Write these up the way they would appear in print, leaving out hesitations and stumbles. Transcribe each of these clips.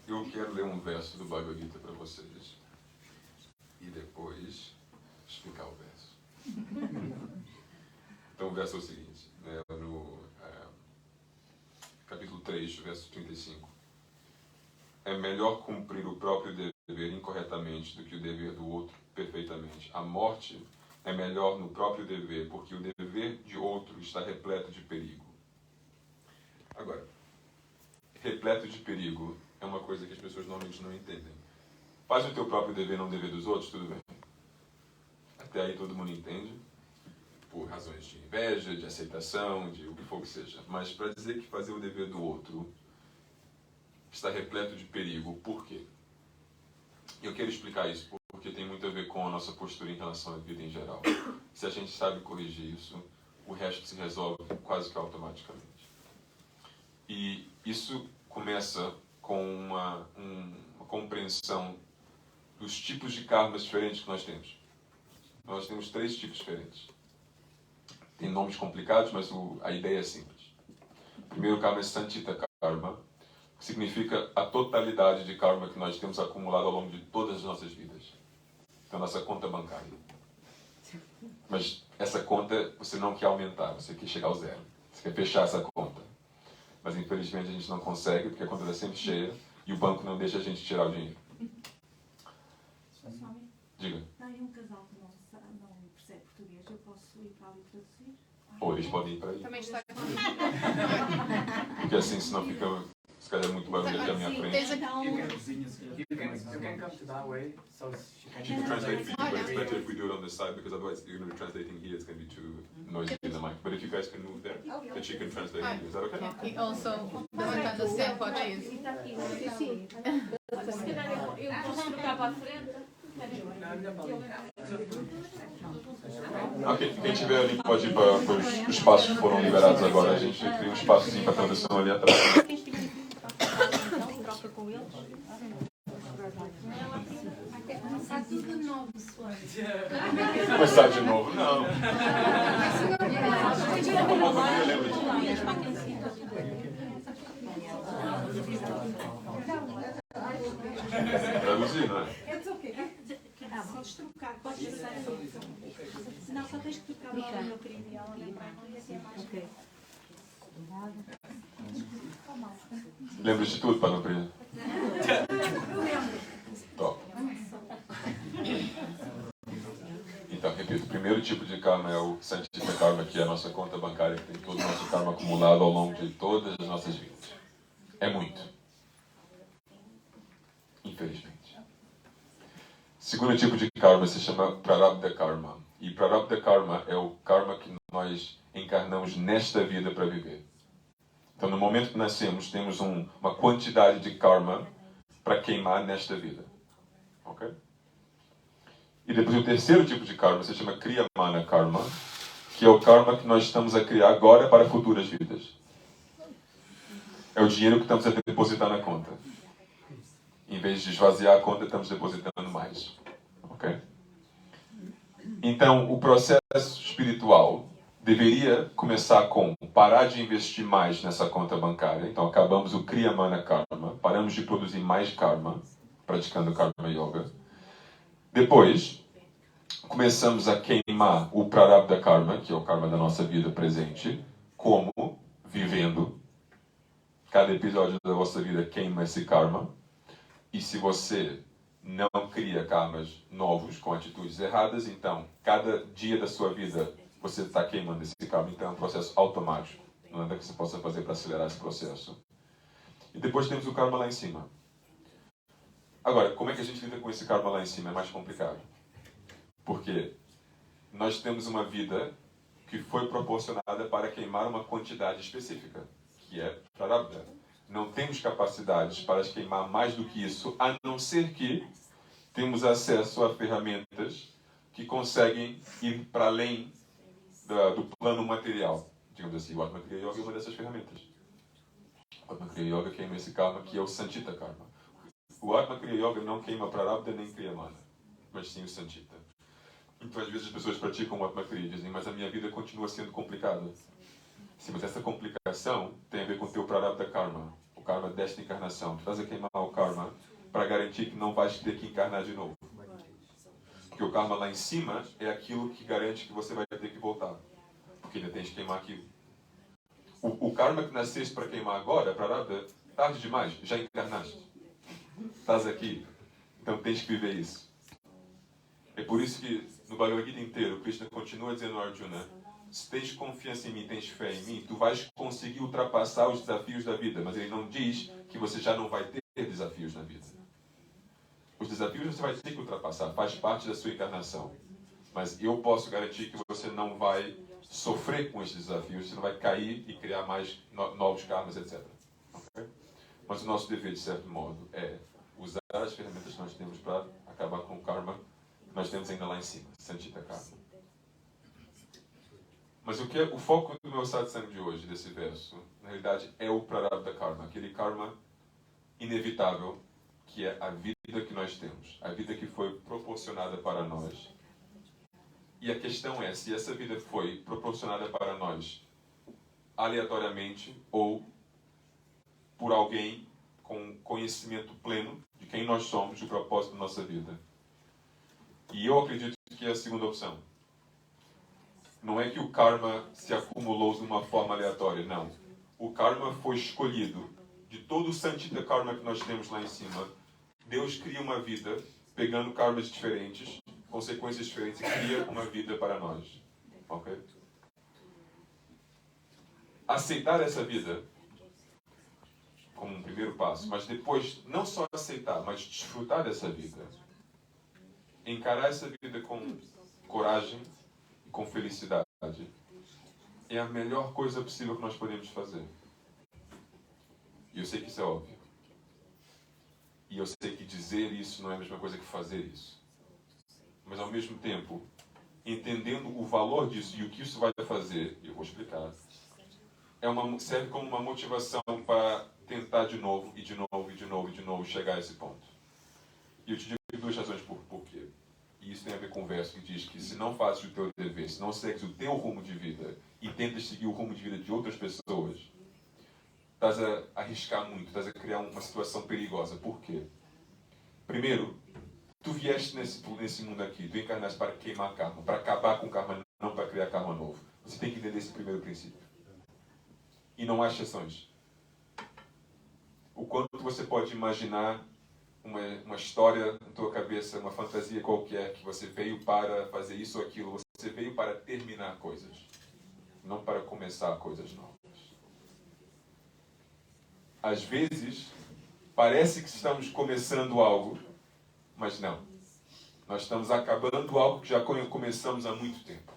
Eu quero ler um verso do Bhagavad Gita para vocês e depois explicar o verso. Então o verso é o seguinte, no capítulo 3, verso 35. É melhor cumprir o próprio dever incorretamente do que o dever do outro perfeitamente. A morte é melhor no próprio dever, porque o dever de outro está repleto de perigo. Agora, repleto de perigo é uma coisa que as pessoas normalmente não entendem. Faz o teu próprio dever, não o dever dos outros, tudo bem. Até aí todo mundo entende, por razões de inveja, de aceitação, de o que for que seja. Mas para dizer que fazer o dever do outro está repleto de perigo, por quê? Eu quero explicar isso porque tem muito a ver com a nossa postura em relação à vida em geral. Se a gente sabe corrigir isso, o resto se resolve quase que automaticamente. E isso começa com uma compreensão dos tipos de karmas diferentes que nós temos. Nós temos 3 tipos diferentes. Tem nomes complicados, mas a ideia é simples. O primeiro karma é Sanchita Karma, que significa a totalidade de karma que nós temos acumulado ao longo de todas as nossas vidas. Então, nossa conta bancária. Mas essa conta você não quer aumentar, você quer chegar ao zero. Você quer fechar essa conta. Mas infelizmente a gente não consegue, porque a conta está sempre cheia e o banco não deixa a gente tirar o dinheiro. Diga. Tem um casal que não percebe português, eu posso ir para ali traduzir? Ou eles podem ir para aí. Também está Porque assim, senão fica, se calhar, muito barulho aqui à minha frente. You can come to that way, so She can translate for you, but it's better if we do it on this side, because otherwise you're going to be translating here, it's going to be too noisy in the mic. But if you guys can move there, then she can translate here. Is that okay? He also doesn't understand Portuguese. Se calhar eu posso trocar para a frente. Ok, quem tiver ali pode ir para os espaços que foram liberados agora. A gente cria um espaçozinho para tradução ali atrás. Troca com eles. Começar tudo de novo, suave. Começar de novo? Não. Traduzir, não é? Podes trocar, podes passar. Não, só tens que trocar lá o meu querido e ela lembrar, não ia ser mais. Lembra de tudo, Padre Prima? Top. Então, repito, o primeiro tipo de karma é o Sanchita Karma, que é a nossa conta bancária, que tem todo o nosso karma acumulado ao longo de todas as nossas vidas. É muito. Infelizmente. Segundo tipo de karma se chama Prarabdha Karma. E Prarabdha Karma é o karma que nós encarnamos nesta vida para viver. Então, no momento que nascemos, temos uma quantidade de karma para queimar nesta vida. Ok? E depois o terceiro tipo de karma se chama Kriyamana Karma, que é o karma que nós estamos a criar agora para futuras vidas. É o dinheiro que estamos a depositar na conta. Em vez de esvaziar a conta, estamos depositando mais. Ok? Então, o processo espiritual deveria começar com parar de investir mais nessa conta bancária. Então, acabamos o Kriyamana Karma, paramos de produzir mais karma, praticando Karma Yoga. Depois, começamos a queimar o Prarabdha Karma, que é o karma da nossa vida presente, como vivendo. Cada episódio da vossa vida queima esse karma. E se você não cria karmas novos com atitudes erradas, então, cada dia da sua vida você está queimando esse karma. Então, é um processo automático. Não é nada que você possa fazer para acelerar esse processo. E depois temos o karma lá em cima. Agora, como é que a gente lida com esse karma lá em cima? É mais complicado. Porque nós temos uma vida que foi proporcionada para queimar uma quantidade específica, que é Prarabdha. Não temos capacidades para queimar mais do que isso, a não ser que temos acesso a ferramentas que conseguem ir para além do plano material. Digamos assim, o Atma Kriya Yoga é uma dessas ferramentas. O Atma Kriya Yoga queima esse karma, que é o Sanchita Karma. O Atma Kriya Yoga não queima Prarabdha nem Kriyamana, mas sim o Sanchita. Então, às vezes, as pessoas praticam o Atma Kriya e dizem, mas a minha vida continua sendo complicada. Sim, mas essa complicação tem a ver com o teu Prarabdha Karma, o karma desta encarnação. Tu estás a queimar o karma para garantir que não vais ter que encarnar de novo. Porque o karma lá em cima é aquilo que garante que você vai ter que voltar. Porque ainda tens que queimar aquilo. O karma que nasceste para queimar agora, Prarabdha, tarde demais, já encarnaste. Estás aqui, então tens que viver isso. É por isso que no Bhagavad Gita inteiro, Krishna continua dizendo a Arjuna, se tens confiança em mim, tens fé em mim, tu vais conseguir ultrapassar os desafios da vida. Mas ele não diz que você já não vai ter desafios na vida. Os desafios você vai ter que ultrapassar, faz parte da sua encarnação. Mas eu posso garantir que você não vai sofrer com esses desafios, você não vai cair e criar mais novos karmas, etc. Okay? Mas o nosso dever, de certo modo, é usar as ferramentas que nós temos para acabar com o karma que nós temos ainda lá em cima, Sanchita Karma. Mas o foco do meu satsang de hoje, desse verso, na realidade, é o Prarabdha Karma, aquele karma inevitável, que é a vida que nós temos, a vida que foi proporcionada para nós. E a questão é se essa vida foi proporcionada para nós aleatoriamente ou por alguém com conhecimento pleno de quem nós somos, do propósito da nossa vida. E eu acredito que é a segunda opção. Não é que o karma se acumulou de uma forma aleatória, não. O karma foi escolhido. De todo o Sanchita Karma que nós temos lá em cima, Deus cria uma vida, pegando karmas diferentes, consequências diferentes, e cria uma vida para nós. Ok? Aceitar essa vida como um primeiro passo, mas depois não só aceitar, mas desfrutar dessa vida. Encarar essa vida com coragem, com felicidade, é a melhor coisa possível que nós podemos fazer. E eu sei que isso é óbvio. E eu sei que dizer isso não é a mesma coisa que fazer isso. Mas ao mesmo tempo, entendendo o valor disso e o que isso vai fazer, eu vou explicar, serve como uma motivação para tentar de novo, e de novo, e de novo, e de novo, chegar a esse ponto. E eu te digo duas razões por quê. E isso tem a ver com o verso que diz que se não fazes o teu dever, se não segues o teu rumo de vida e tentas seguir o rumo de vida de outras pessoas, estás a arriscar muito, estás a criar uma situação perigosa. Por quê? Primeiro, tu vieste nesse mundo aqui, tu encarnaste para queimar karma, para acabar com karma, não para criar karma novo. Você tem que entender esse primeiro princípio. E não há exceções. O quanto você pode imaginar uma história na tua cabeça, uma fantasia qualquer, que você veio para fazer isso ou aquilo, você veio para terminar coisas, não para começar coisas novas. Às vezes, parece que estamos começando algo, mas não. Nós estamos acabando algo que já começamos há muito tempo.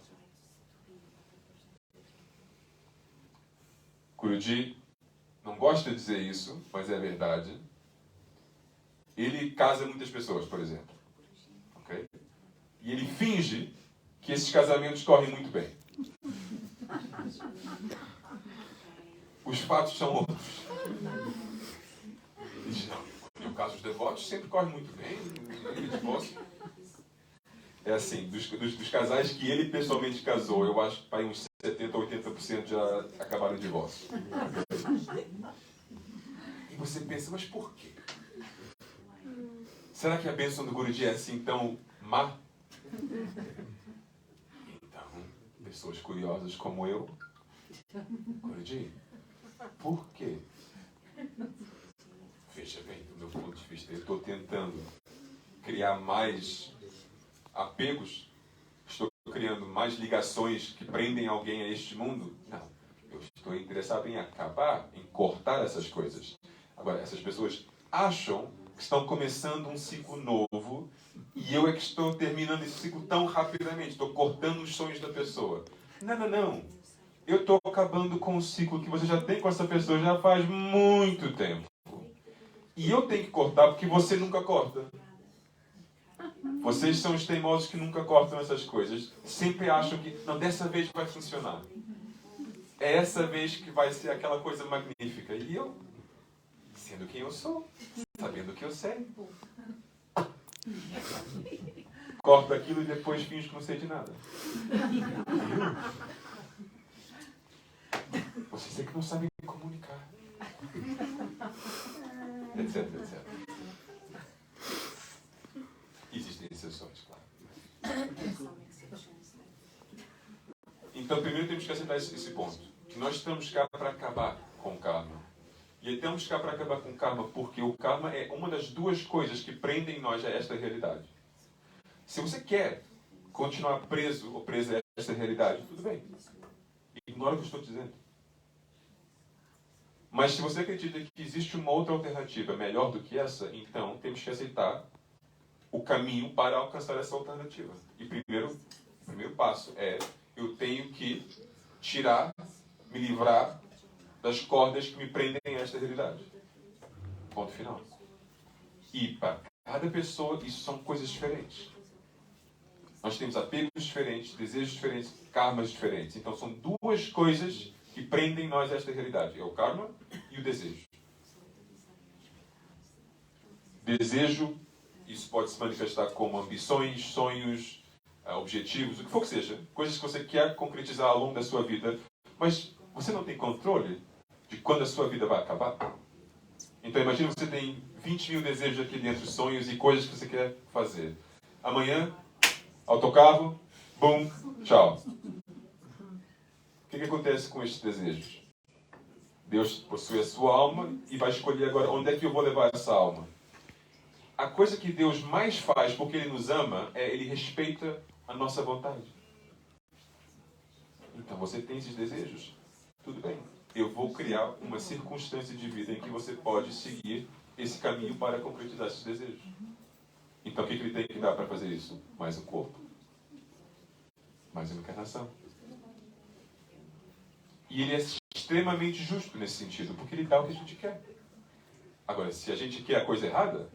Guruji não gosta de dizer isso, mas é verdade. Ele casa muitas pessoas, por exemplo. Okay? E ele finge que esses casamentos correm muito bem. Os fatos são outros. No caso, os devotos sempre correm muito bem, ele divórcio. É assim, dos casais que ele pessoalmente casou, eu acho que para uns 70% ou 80% já acabaram o divórcio. E você pensa, mas por quê? Será que a bênção do Guruji é assim tão má? Então, pessoas curiosas como eu, Guruji, por quê? Veja bem, do meu ponto de vista, eu estou tentando criar mais apegos, estou criando mais ligações que prendem alguém a este mundo? Não. Eu estou interessado em acabar, em cortar essas coisas. Agora, essas pessoas acham que estão começando um ciclo novo e eu é que estou terminando esse ciclo tão rapidamente, estou cortando os sonhos da pessoa. Não, não, não. Eu estou acabando com o ciclo que você já tem com essa pessoa já faz muito tempo. E eu tenho que cortar porque você nunca corta. Vocês são os teimosos que nunca cortam essas coisas. Sempre acham que, não, dessa vez vai funcionar. É essa vez que vai ser aquela coisa magnífica. E eu, sendo quem eu sou, sabendo o que eu sei, corto aquilo e depois finjo que não sei de nada. Vocês é que não sabem comunicar. Etc, etc. Existem exceções, claro. Então, primeiro temos que aceitar esse ponto. Que nós estamos cá para acabar com o karma. E estamos cá para acabar com o karma porque o karma é uma das duas coisas que prendem nós a esta realidade. Se você quer continuar preso ou presa a esta realidade, tudo bem. Ignora o que eu estou dizendo. Mas se você acredita que existe uma outra alternativa melhor do que essa, então temos que aceitar o caminho para alcançar essa alternativa. E o primeiro passo é, eu tenho que me livrar das cordas que me prendem a esta realidade. Ponto final. E para cada pessoa, isso são coisas diferentes. Nós temos apegos diferentes, desejos diferentes, karmas diferentes. Então são duas coisas que prendem nós a esta realidade. É o karma e o desejo. Desejo, isso pode se manifestar como ambições, sonhos, objetivos, o que for que seja. Coisas que você quer concretizar ao longo da sua vida, mas você não tem controle de quando a sua vida vai acabar. Então imagina que você tem 20 mil desejos aqui dentro, sonhos e coisas que você quer fazer. Amanhã, autocarro, bum, tchau. O que acontece com estes desejos? Deus possui a sua alma e vai escolher agora onde é que eu vou levar essa alma. A coisa que Deus mais faz porque Ele nos ama é Ele respeita a nossa vontade. Então você tem esses desejos? Tudo bem. Eu vou criar uma circunstância de vida em que você pode seguir esse caminho para concretizar esses desejos. Então o que Ele tem que dar para fazer isso? Mais um corpo. Mais uma encarnação. E Ele é extremamente justo nesse sentido, porque Ele dá o que a gente quer. Agora, se a gente quer a coisa errada,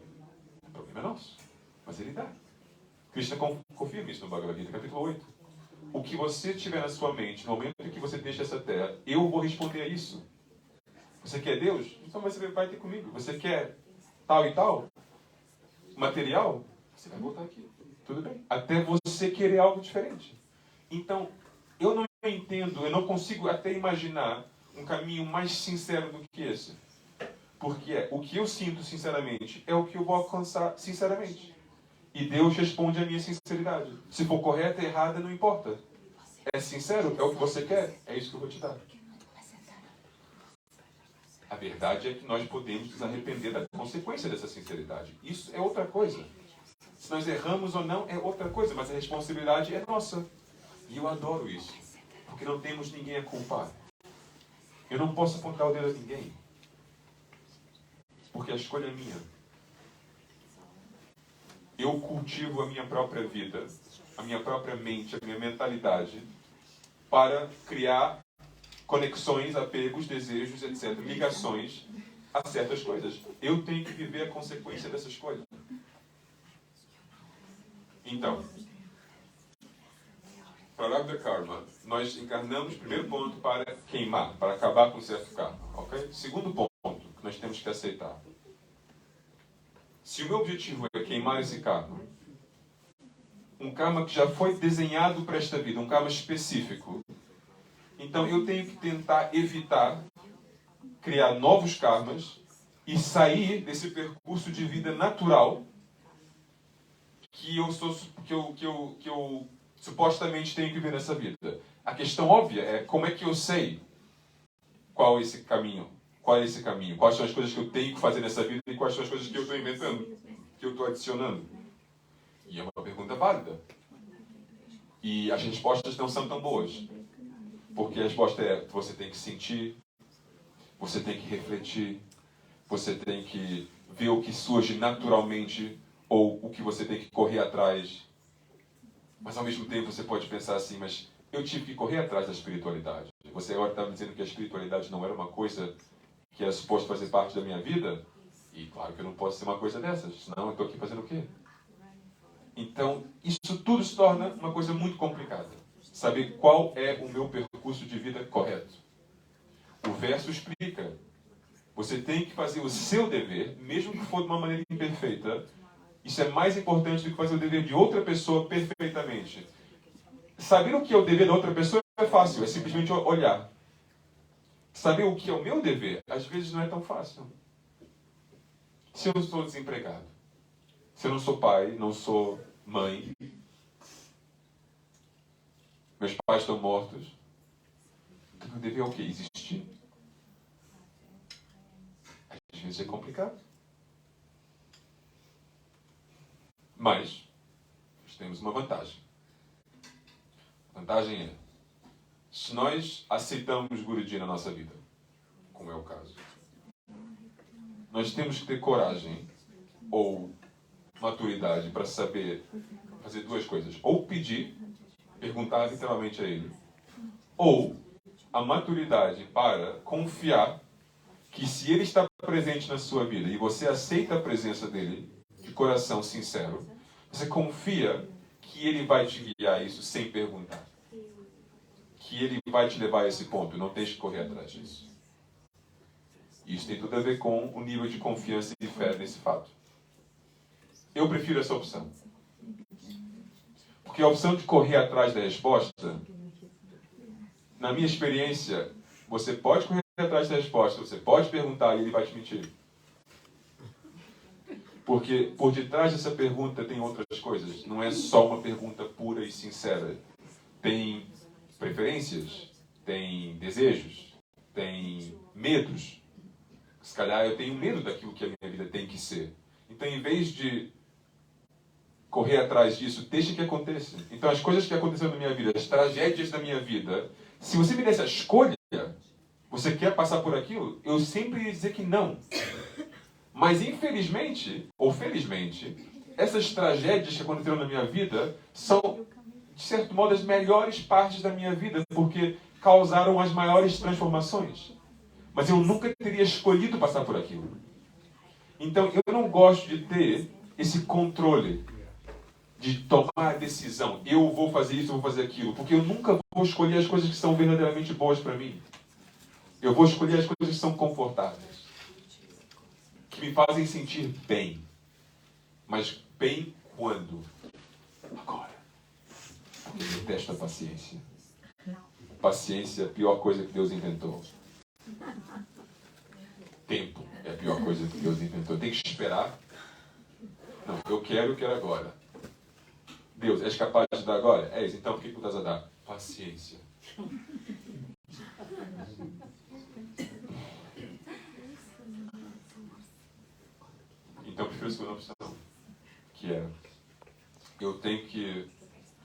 o problema é nosso. Mas Ele dá. Krishna confirma isso no Bhagavad Gita, capítulo 8. O que você tiver na sua mente, no momento em que você deixa essa terra, eu vou responder a isso. Você quer Deus? Então você vai ter comigo. Você quer tal e tal? Material? Você vai voltar aqui. Tudo bem. Até você querer algo diferente. Então, eu não entendo, eu não consigo até imaginar um caminho mais sincero do que esse. Porque o que eu sinto sinceramente é o que eu vou alcançar sinceramente. E Deus responde à minha sinceridade. Se for correta ou errada, não importa. É sincero? É o que você quer? É isso que eu vou te dar. A verdade é que nós podemos nos arrepender da consequência dessa sinceridade. Isso é outra coisa. Se nós erramos ou não, é outra coisa. Mas a responsabilidade é nossa. E eu adoro isso. Porque não temos ninguém a culpar. Eu não posso apontar o dedo a ninguém. Porque a escolha é minha. Eu cultivo a minha própria vida, a minha própria mente, a minha mentalidade, para criar conexões, apegos, desejos, etc., ligações a certas coisas. Eu tenho que viver a consequência dessa escolha. Então, Prarabdha Karma, nós encarnamos, primeiro ponto, para queimar, para acabar com certo karma. Okay? Segundo ponto, nós temos que aceitar. Se o meu objetivo é queimar esse karma, um karma que já foi desenhado para esta vida, um karma específico, então eu tenho que tentar evitar criar novos karmas e sair desse percurso de vida natural que eu supostamente tenho que viver nessa vida. A questão óbvia é como é que eu sei qual é esse caminho, quais são as coisas que eu tenho que fazer nessa vida e quais são as coisas que eu estou inventando, que eu estou adicionando. E é uma pergunta válida. E as respostas não são tão boas. Porque a resposta é, você tem que sentir, você tem que refletir, você tem que ver o que surge naturalmente ou o que você tem que correr atrás. Mas ao mesmo tempo você pode pensar assim, mas eu tive que correr atrás da espiritualidade. Você agora está me dizendo que a espiritualidade não era uma coisa que era suposto fazer parte da minha vida? E claro que eu não posso ser uma coisa dessas, senão eu estou aqui fazendo o quê? Então, isso tudo se torna uma coisa muito complicada. Saber qual é o meu percurso de vida correto. O verso explica. Você tem que fazer o seu dever, mesmo que for de uma maneira imperfeita. Isso é mais importante do que fazer o dever de outra pessoa perfeitamente. Saber o que é o dever da outra pessoa é fácil, é simplesmente olhar. Saber o que é o meu dever, às vezes não é tão fácil. Se eu estou desempregado, se eu não sou pai, não sou mãe, meus pais estão mortos, então meu dever é o quê? Existir. Às vezes é complicado. Mas nós temos uma vantagem. A vantagem é, se nós aceitamos Guruji na nossa vida, como é o caso, nós temos que ter coragem ou maturidade para saber fazer duas coisas. Ou pedir, perguntar literalmente a ele, ou a maturidade para confiar que se ele está presente na sua vida e você aceita a presença dele de coração sincero, você confia que ele vai te guiar isso sem perguntar. Que ele vai te levar a esse ponto, não tens que correr atrás disso. Isso tem tudo a ver com o nível de confiança e fé nesse fato. Eu prefiro essa opção. Porque a opção de correr atrás da resposta, na minha experiência, você pode correr atrás da resposta, você pode perguntar e ele vai te mentir. Porque por detrás dessa pergunta tem outras coisas. Não é só uma pergunta pura e sincera. Tem preferências, tem desejos, tem medos. Se calhar eu tenho medo daquilo que a minha vida tem que ser. Então, em vez de correr atrás disso, deixa que aconteça. Então, as coisas que aconteceram na minha vida, as tragédias da minha vida, se você me desse a escolha, você quer passar por aquilo? Eu sempre ia dizer que não. Mas, infelizmente, ou felizmente, essas tragédias que aconteceram na minha vida são, de certo modo, as melhores partes da minha vida, porque causaram as maiores transformações. Mas eu nunca teria escolhido passar por aquilo. Então, eu não gosto de ter esse controle, de tomar a decisão. Eu vou fazer isso, eu vou fazer aquilo. Porque eu nunca vou escolher as coisas que são verdadeiramente boas para mim. Eu vou escolher as coisas que são confortáveis. Que me fazem sentir bem. Mas bem quando? Agora. Porque eu detesto a paciência. Paciência é a pior coisa que Deus inventou. Tempo é a pior coisa que Deus inventou. Tem que esperar. Não, eu quero agora. Deus, és capaz de dar agora? És, então por que tu estás a dar? Paciência. Então eu prefiro a segunda opção, que é, eu tenho que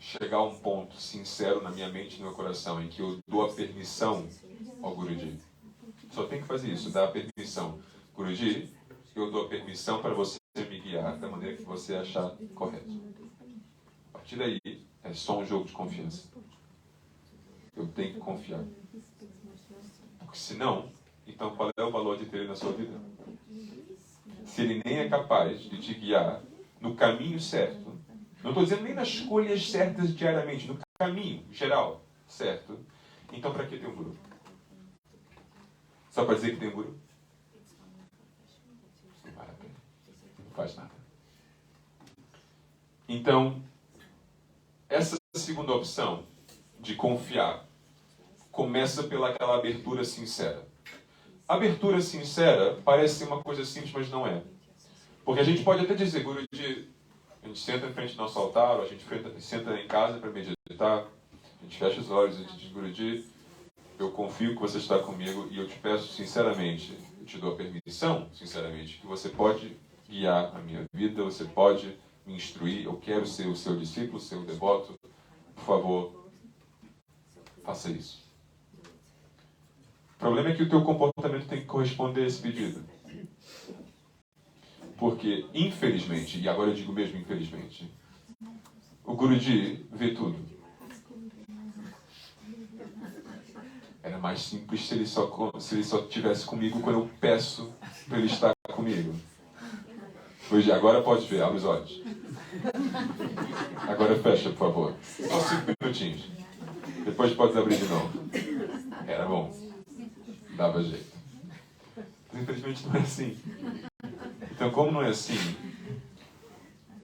chegar a um ponto sincero na minha mente e no meu coração, em que eu dou a permissão ao Guruji. Só tem que fazer isso, dar a permissão. Guruji, eu dou a permissão para você me guiar da maneira que você achar correto. A partir daí, é só um jogo de confiança. Eu tenho que confiar. Porque senão, então qual é o valor de ter ele na sua vida? Se ele nem é capaz de te guiar no caminho certo, não estou dizendo nem nas escolhas certas diariamente, no caminho geral certo, então para que ter um guru? Só para dizer que tem um guru? faz nada. Então, essa segunda opção de confiar começa pelaquela abertura sincera. Abertura sincera parece ser uma coisa simples, mas não é. Porque a gente pode até dizer, Guruji, a gente senta em frente ao nosso altar, ou a gente senta em casa para meditar, a gente fecha os olhos e a gente diz, Guruji, eu confio que você está comigo e eu te peço sinceramente, eu te dou a permissão, sinceramente, que você pode guiar a minha vida, você pode me instruir, eu quero ser o seu discípulo, o seu devoto, por favor, faça isso. O problema é que o teu comportamento tem que corresponder a esse pedido. Porque, infelizmente, e agora eu digo mesmo infelizmente, o Guruji vê tudo. Era mais simples se ele só estivesse comigo quando eu peço para ele estar comigo. Hoje, agora pode ver, abre os olhos. Agora fecha, por favor. Só 5 minutinhos. Depois pode abrir de novo. Era bom. Dava jeito. Mas, infelizmente, não é assim. Então, como não é assim,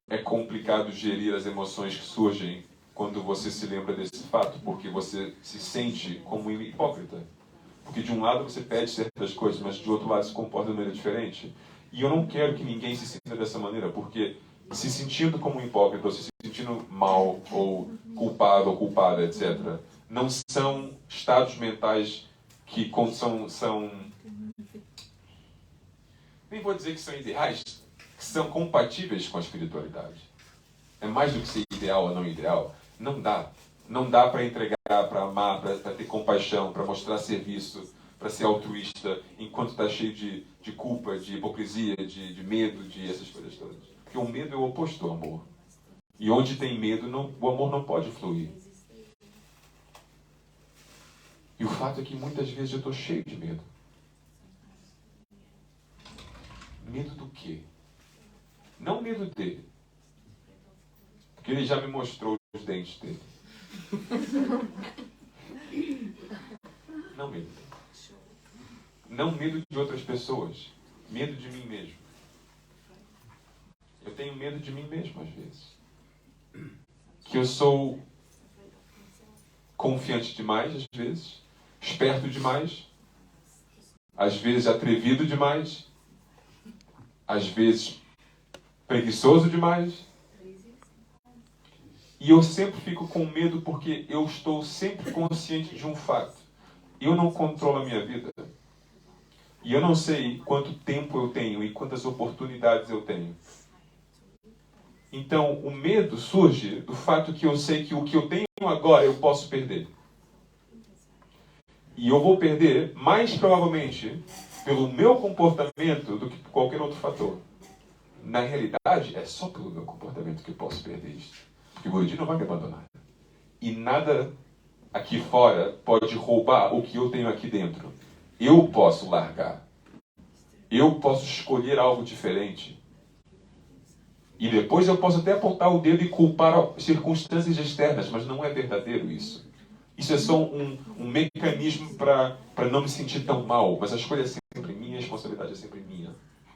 é complicado gerir as emoções que surgem quando você se lembra desse fato, porque você se sente como um hipócrita. Porque de um lado você pede certas coisas, mas de outro lado se comporta de maneira diferente. E eu não quero que ninguém se sinta dessa maneira, porque se sentindo como um hipócrita, ou se sentindo mal, ou culpado, ou culpada, etc., não são estados mentais que são nem vou dizer que são ideais, que são compatíveis com a espiritualidade. É mais do que ser ideal ou não ideal. Não dá. Não dá para entregar, para amar, para ter compaixão, para mostrar serviço, para ser altruísta, enquanto está cheio de culpa, de hipocrisia, de medo, de essas coisas todas. Porque o medo é o oposto do amor. E onde tem medo, o amor não pode fluir. E o fato é que muitas vezes eu estou cheio de medo. Medo do quê? Não medo dele. Porque ele já me mostrou os dentes dele. Não medo dele. Não medo de outras pessoas. Medo de mim mesmo. Eu tenho medo de mim mesmo às vezes. Que eu sou confiante demais às vezes. Esperto demais. Às vezes atrevido demais. Às vezes preguiçoso demais. E eu sempre fico com medo porque eu estou sempre consciente de um fato. Eu não controlo a minha vida. E eu não sei quanto tempo eu tenho e quantas oportunidades eu tenho. Então, o medo surge do fato que eu sei que o que eu tenho agora eu posso perder. E eu vou perder, mais provavelmente, pelo meu comportamento do que por qualquer outro fator. Na realidade, é só pelo meu comportamento que eu posso perder isso. Porque o Guruji não vai me abandonar. E nada aqui fora pode roubar o que eu tenho aqui dentro. Eu posso largar. Eu posso escolher algo diferente. E depois eu posso até apontar o dedo e culpar circunstâncias externas, mas não é verdadeiro isso. Isso é só um mecanismo para não me sentir tão mal. Mas a escolha é sempre minha, a responsabilidade é sempre minha.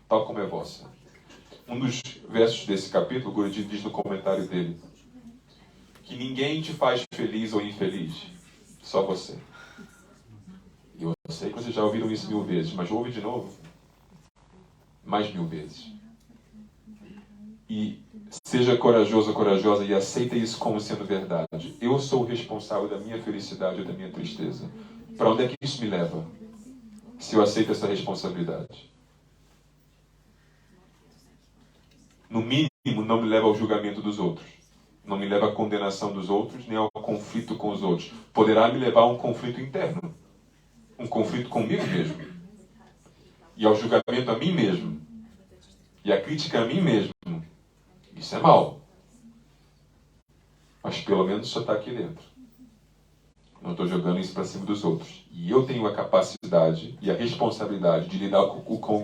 Tal como é vossa. Um dos versos desse capítulo, o Guruji diz no comentário dele, que ninguém te faz feliz ou infeliz, só você. E eu sei que vocês já ouviram isso 1000 vezes, mas ouve de novo, mais 1000 vezes. E seja corajoso ou corajosa e aceita isso como sendo verdade. Eu sou o responsável da minha felicidade ou da minha tristeza. Para onde é que isso me leva? Se eu aceito essa responsabilidade. No mínimo, não me leva ao julgamento dos outros. Não me leva à condenação dos outros, nem ao conflito com os outros. Poderá me levar a um conflito interno. Um conflito comigo mesmo. E ao julgamento a mim mesmo. E à crítica a mim mesmo. Isso é mal. Mas pelo menos só está aqui dentro. Não estou jogando isso para cima dos outros. E eu tenho a capacidade e a responsabilidade de lidar com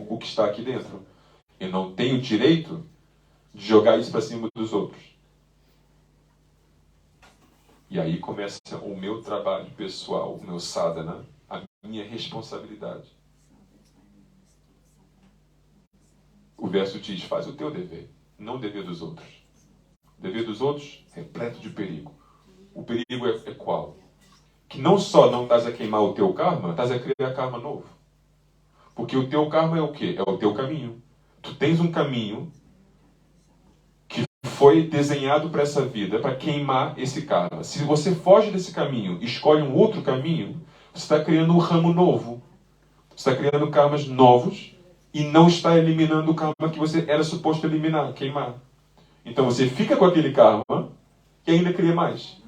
o que está aqui dentro. Eu não tenho direito de jogar isso para cima dos outros. E aí começa o meu trabalho pessoal, o meu sadhana, a minha responsabilidade. O verso diz, faz o teu dever, não o dever dos outros. O dever dos outros é repleto de perigo. O perigo é qual? Que não só não estás a queimar o teu karma, estás a criar karma novo. Porque o teu karma é o quê? É o teu caminho. Tu tens um caminho que foi desenhado para essa vida, para queimar esse karma. Se você foge desse caminho e escolhe um outro caminho, você está criando um ramo novo. Você está criando karmas novos e não está eliminando o karma que você era suposto eliminar, queimar. Então você fica com aquele karma e ainda cria mais.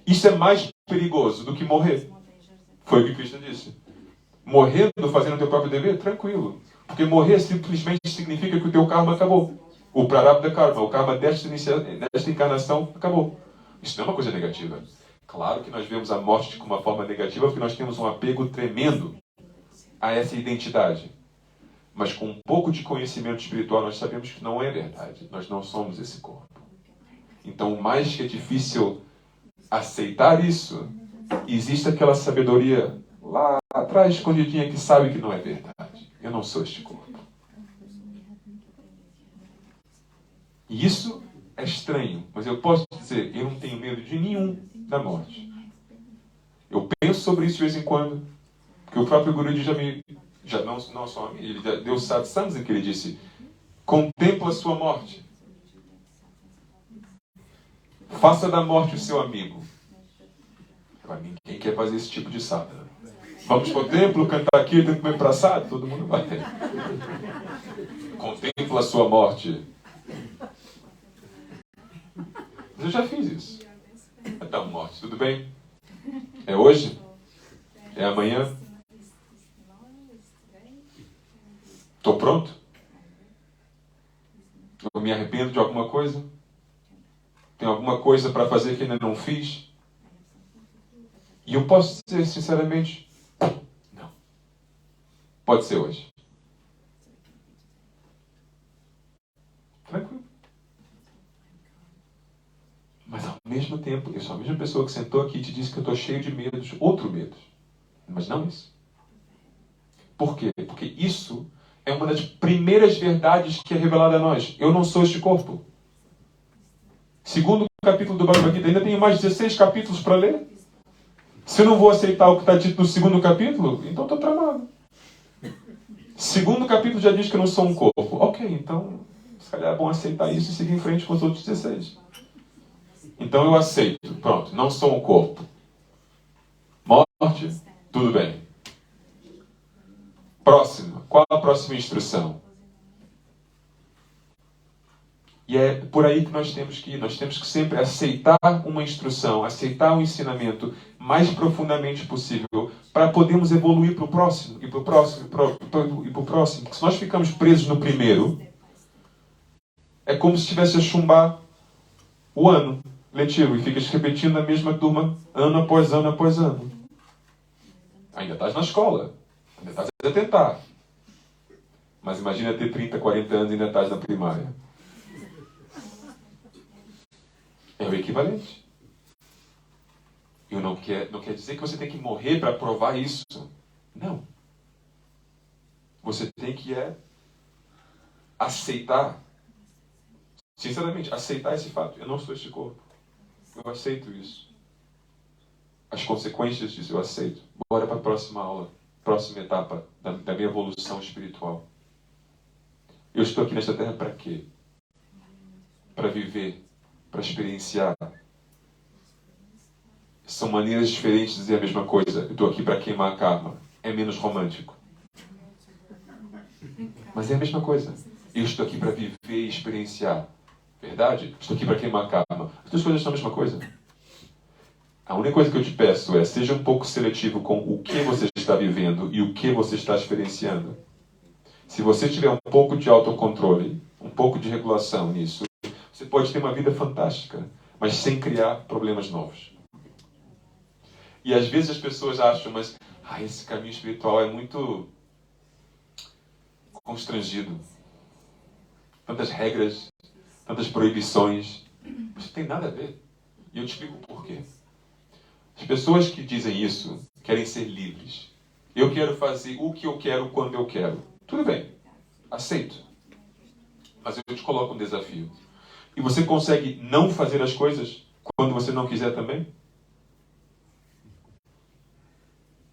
Isso é mais perigoso do que morrer. Foi o que Krishna disse. Morrendo fazendo o teu próprio dever, tranquilo. Porque morrer simplesmente significa que o teu karma acabou. O prarabdha karma, o karma desta encarnação, acabou. Isso não é uma coisa negativa. Claro que nós vemos a morte como uma forma negativa porque nós temos um apego tremendo a essa identidade. Mas com um pouco de conhecimento espiritual nós sabemos que não é verdade. Nós não somos esse corpo. Então, o mais que é difícil aceitar isso, existe aquela sabedoria lá atrás, escondidinha, que sabe que não é verdade. Eu não sou este corpo. E isso é estranho, mas eu posso dizer, eu não tenho medo de nenhum da morte. Eu penso sobre isso de vez em quando, porque o próprio Guruji não só a mim, ele deu satsangs em que ele disse, contempla a sua morte. Faça da morte o seu amigo. Para mim, quem quer fazer esse tipo de sadhana? Vamos para o templo, cantar aqui, tem que comer praçado, todo mundo vai. Contempla a sua morte. Mas eu já fiz isso. Então, morte, tudo bem? É hoje? É amanhã? Estou pronto? Eu me arrependo de alguma coisa? Tem alguma coisa para fazer que ainda não fiz? E eu posso dizer sinceramente, não. Pode ser hoje. Tranquilo. Mas ao mesmo tempo, eu sou a mesma pessoa que sentou aqui e te disse que eu estou cheio de medos, outro medo. Mas não isso. Por quê? Porque isso é uma das primeiras verdades que é revelada a nós. Eu não sou este corpo. Segundo capítulo do Bhagavad Gita, ainda tenho mais 16 capítulos para ler. Se eu não vou aceitar o que está dito no segundo capítulo, então estou tramado. Segundo capítulo já diz que eu não sou um corpo. Ok, então se calhar é bom aceitar isso e seguir em frente com os outros 16. Então eu aceito. Pronto, não sou um corpo. Morte, tudo bem. Próxima. Qual a próxima instrução? E é por aí que nós temos que ir. Nós temos que sempre aceitar uma instrução, aceitar um ensinamento mais profundamente possível para podermos evoluir para o próximo, e para o próximo, e para o próximo. Porque se nós ficamos presos no primeiro, é como se estivesse a chumbar o ano letivo e ficas repetindo a mesma turma ano após ano após ano. Ainda estás na escola, ainda estás a tentar. Mas imagina ter 30, 40 anos e ainda estás na primária. É o equivalente. E não quer dizer que você tem que morrer para provar isso. Não. Você tem que aceitar, sinceramente, aceitar esse fato. Eu não sou este corpo. Eu aceito isso. As consequências disso eu aceito. Bora para a próxima aula, próxima etapa da minha evolução espiritual. Eu estou aqui nesta terra para quê? Para viver, para experienciar. São maneiras diferentes de dizer a mesma coisa. Eu estou aqui para queimar karma. É menos romântico. Mas é a mesma coisa. Eu estou aqui para viver e experienciar. Verdade? Estou aqui para queimar karma. As duas coisas são a mesma coisa. A única coisa que eu te peço é, seja um pouco seletivo com o que você está vivendo e o que você está experienciando. Se você tiver um pouco de autocontrole, um pouco de regulação nisso, você pode ter uma vida fantástica, mas sem criar problemas novos. E às vezes as pessoas acham, mas esse caminho espiritual é muito constrangido. Tantas regras, tantas proibições. Isso não tem nada a ver. E eu te explico por quê. As pessoas que dizem isso querem ser livres. Eu quero fazer o que eu quero quando eu quero. Tudo bem. Aceito. Mas eu te coloco um desafio. E você consegue não fazer as coisas quando você não quiser também?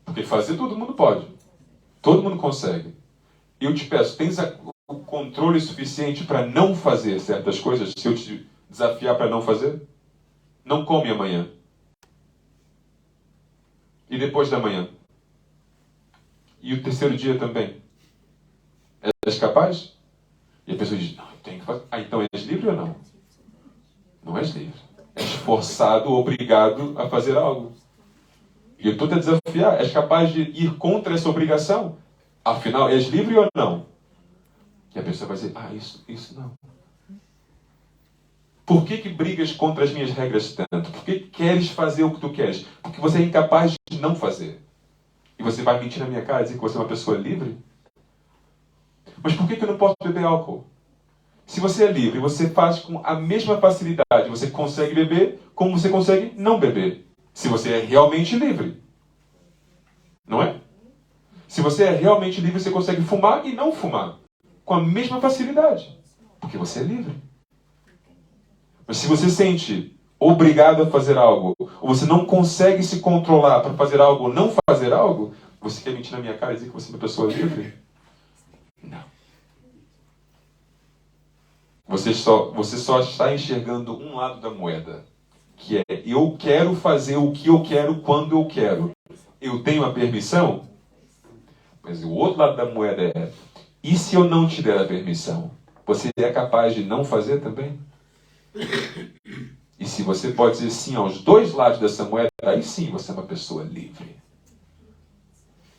Porque fazer todo mundo pode. Todo mundo consegue. Eu te peço, tens o controle suficiente para não fazer certas coisas se eu te desafiar para não fazer? Não come amanhã. E depois da manhã? E o terceiro dia também? És capaz? E a pessoa diz, não, eu tenho que fazer. Ah, então és livre ou não? Não és livre. És forçado, obrigado a fazer algo. E eu estou a desafiar, és capaz de ir contra essa obrigação? Afinal, és livre ou não? E a pessoa vai dizer, isso não. Por que brigas contra as minhas regras tanto? Por que queres fazer o que tu queres? Porque você é incapaz de não fazer. E você vai mentir na minha cara e dizer que você é uma pessoa livre? Mas por que eu não posso beber álcool? Se você é livre, você faz com a mesma facilidade. Você consegue beber como você consegue não beber. Se você é realmente livre. Não é? Se você é realmente livre, você consegue fumar e não fumar. Com a mesma facilidade. Porque você é livre. Mas se você sente obrigado a fazer algo, ou você não consegue se controlar para fazer algo ou não fazer algo, você quer mentir na minha cara e dizer que você é uma pessoa livre? Não. Você só está enxergando um lado da moeda, que é eu quero fazer o que eu quero quando eu quero. Eu tenho a permissão? Mas o outro lado da moeda é, e se eu não te der a permissão? Você é capaz de não fazer também? E se você pode dizer sim aos dois lados dessa moeda, aí sim você é uma pessoa livre.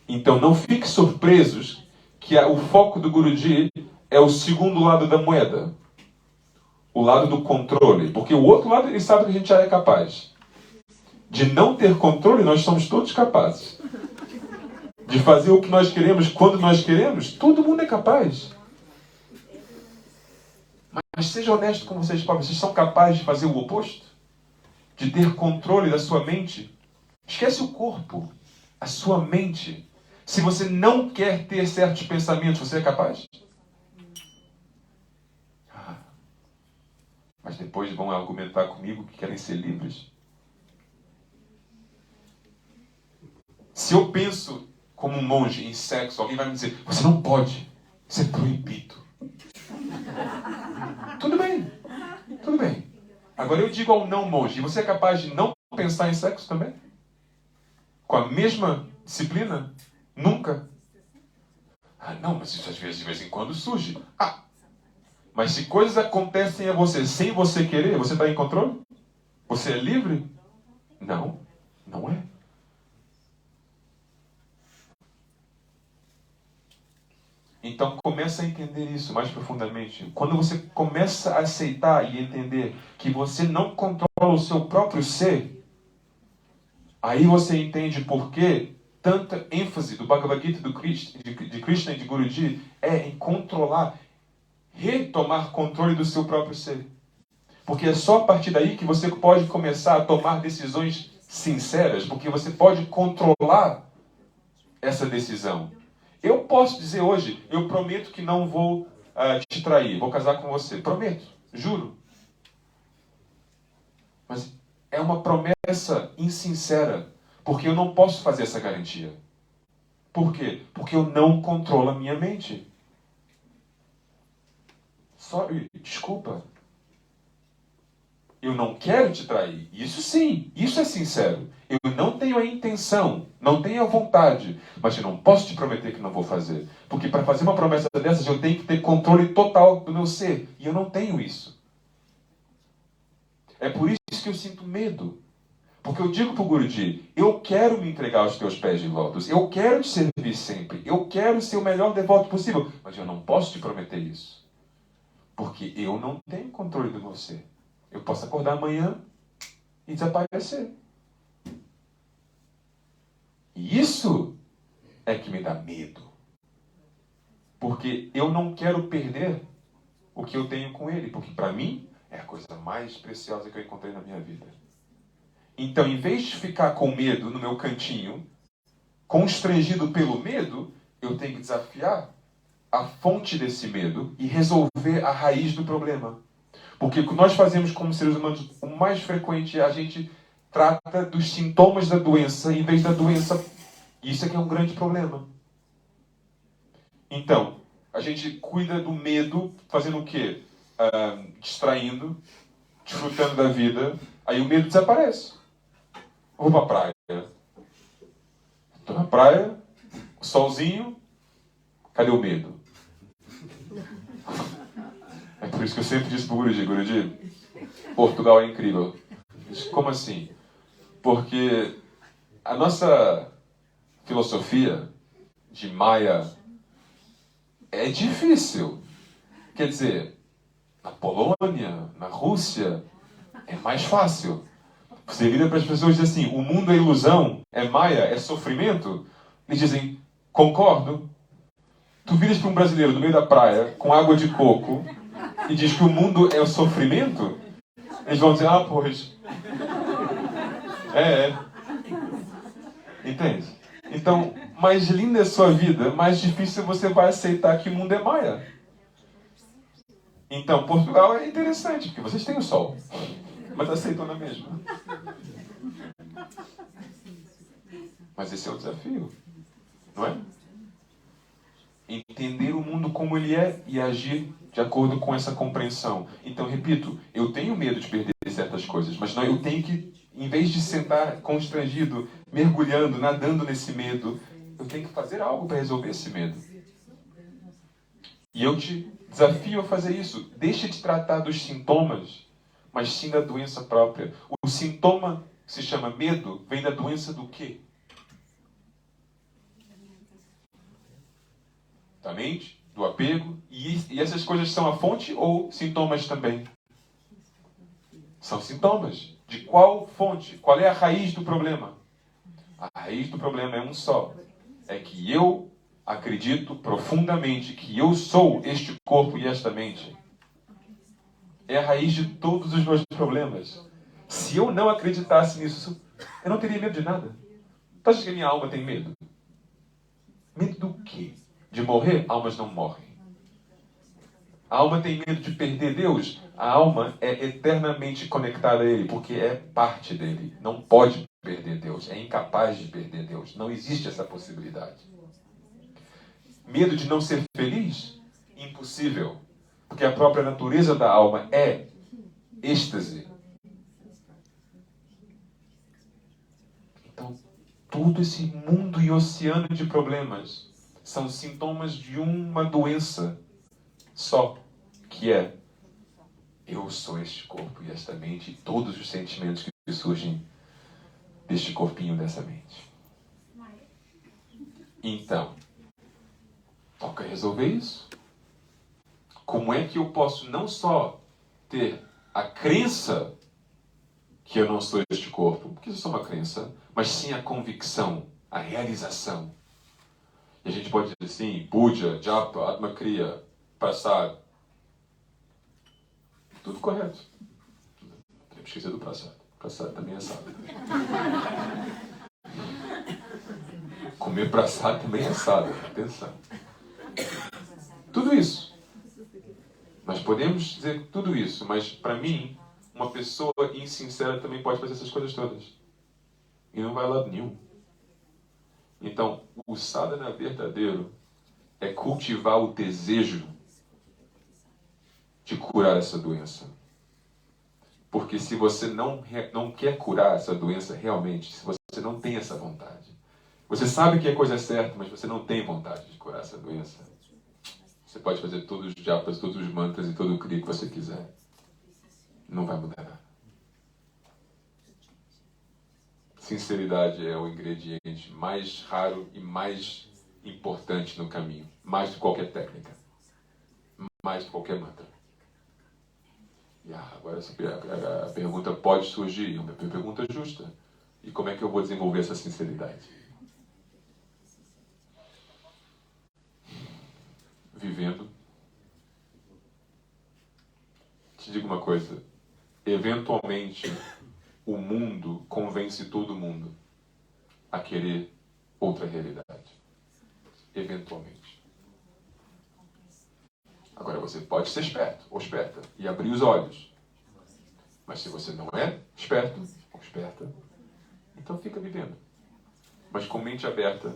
Então não fique surpresos que o foco do Guruji é o segundo lado da moeda. O lado do controle. Porque o outro lado ele sabe que a gente já é capaz. De não ter controle, nós somos todos capazes. De fazer o que nós queremos, quando nós queremos, todo mundo é capaz. Mas seja honesto com vocês próprios. Vocês são capazes de fazer o oposto? De ter controle da sua mente? Esquece o corpo. A sua mente. Se você não quer ter certos pensamentos, você é capaz? Mas depois vão argumentar comigo que querem ser livres? Se eu penso como um monge em sexo, alguém vai me dizer, você não pode, isso é proibido. Tudo bem, tudo bem. Agora eu digo ao não monge, você é capaz de não pensar em sexo também? Com a mesma disciplina? Nunca? Ah, não, mas isso às vezes de vez em quando surge. Ah, mas se coisas acontecem a você sem você querer, você está em controle? Você é livre? Não, não é. Então começa a entender isso mais profundamente. Quando você começa a aceitar e entender que você não controla o seu próprio ser, aí você entende por que tanta ênfase do Bhagavad Gita de Krishna e de Guruji é em controlar, retomar controle do seu próprio ser. Porque é só a partir daí que você pode começar a tomar decisões sinceras, porque você pode controlar essa decisão. Eu posso dizer hoje, eu prometo que não vou te trair, vou casar com você. Prometo, juro. Mas é uma promessa insincera, porque eu não posso fazer essa garantia. Por quê? Porque eu não controlo a minha mente. Desculpa. Eu não quero te trair. Isso sim, isso é sincero. Eu não tenho a intenção, não tenho a vontade, mas eu não posso te prometer que não vou fazer. Porque para fazer uma promessa dessas, eu tenho que ter controle total do meu ser. E eu não tenho isso. É por isso que eu sinto medo. Porque eu digo para o Guruji, eu quero me entregar aos teus pés de lótus, eu quero te servir sempre, eu quero ser o melhor devoto possível, mas eu não posso te prometer isso. Porque eu não tenho controle do meu ser. Eu posso acordar amanhã e desaparecer. E isso é que me dá medo. Porque eu não quero perder o que eu tenho com ele. Porque para mim é a coisa mais preciosa que eu encontrei na minha vida. Então, em vez de ficar com medo no meu cantinho, constrangido pelo medo, eu tenho que desafiar a fonte desse medo e resolver a raiz do problema. Porque o que nós fazemos como seres humanos, o mais frequente é a gente trata dos sintomas da doença em vez da doença. Isso é que é um grande problema. Então, a gente cuida do medo fazendo o quê? Distraindo, desfrutando da vida, aí o medo desaparece. Vou pra praia. Estou na praia, solzinho, cadê o medo? É por isso que eu sempre disse pro Guruji, Portugal é incrível. Como assim? Porque a nossa filosofia de Maya é difícil. Quer dizer, na Polônia, na Rússia, é mais fácil. Você vira para as pessoas e diz assim, o mundo é ilusão, é Maya, é sofrimento. Eles dizem, concordo. Tu viras para um brasileiro no meio da praia, com água de coco, e diz que o mundo é o sofrimento, eles vão dizer, ah, pois. É. Entende? Então, mais linda é a sua vida, mais difícil você vai aceitar que o mundo é Maia. Então, Portugal é interessante, porque vocês têm o sol, mas aceitam na mesma. Mas esse é o desafio, não é? Entender o mundo como ele é e agir de acordo com essa compreensão. Então, repito, eu tenho medo de perder certas coisas, mas não, eu tenho que, em vez de sentar constrangido, mergulhando, nadando nesse medo, eu tenho que fazer algo para resolver esse medo. E eu te desafio a fazer isso. Deixa de tratar dos sintomas, mas sim da doença própria. O sintoma que se chama medo vem da doença do quê? Da mente, do apego, e essas coisas são a fonte ou sintomas também? São sintomas. De qual fonte? Qual é a raiz do problema? A raiz do problema é um só. É que eu acredito profundamente que eu sou este corpo e esta mente. É a raiz de todos os meus problemas. Se eu não acreditasse nisso, eu não teria medo de nada. Tu acha que a minha alma tem medo? Medo do quê? De morrer? Almas não morrem. A alma tem medo de perder Deus? A alma é eternamente conectada a Ele, porque é parte dele. Não pode perder Deus. É incapaz de perder Deus. Não existe essa possibilidade. Medo de não ser feliz? Impossível. Porque a própria natureza da alma é êxtase. Então, todo esse mundo e oceano de problemas são sintomas de uma doença só, que é eu sou este corpo e esta mente e todos os sentimentos que surgem deste corpinho, dessa mente. Então, toca resolver isso. Como é que eu posso não só ter a crença que eu não sou este corpo, porque isso é só uma crença, mas sim a convicção, a realização. E a gente pode dizer assim, Puja, Japa, Atma Kriya, Prasad. Tudo correto. Não podemos esquecer do Prasad. Prasad também é sábio. Comer Prasad também é sábio. Atenção. Tudo isso. Nós podemos dizer tudo isso, mas para mim, uma pessoa insincera também pode fazer essas coisas todas. E não vai a lado nenhum. Então, o sadhana verdadeiro é cultivar o desejo de curar essa doença. Porque se você não quer curar essa doença realmente, se você não tem essa vontade, você sabe que a coisa é certa, mas você não tem vontade de curar essa doença, você pode fazer todos os japas, todos os mantras e todo o kriya que você quiser. Não vai mudar nada. Sinceridade é o ingrediente mais raro e mais importante no caminho. Mais do que qualquer técnica. Mais do que qualquer mantra. E agora a pergunta pode surgir. É uma pergunta justa. E como é que eu vou desenvolver essa sinceridade? Vivendo. Te digo uma coisa. Eventualmente, o mundo convence todo mundo a querer outra realidade. Eventualmente. você pode ser esperto ou esperta e abrir os olhos. Mas se você não é esperto ou esperta, então fica vivendo. Mas com mente aberta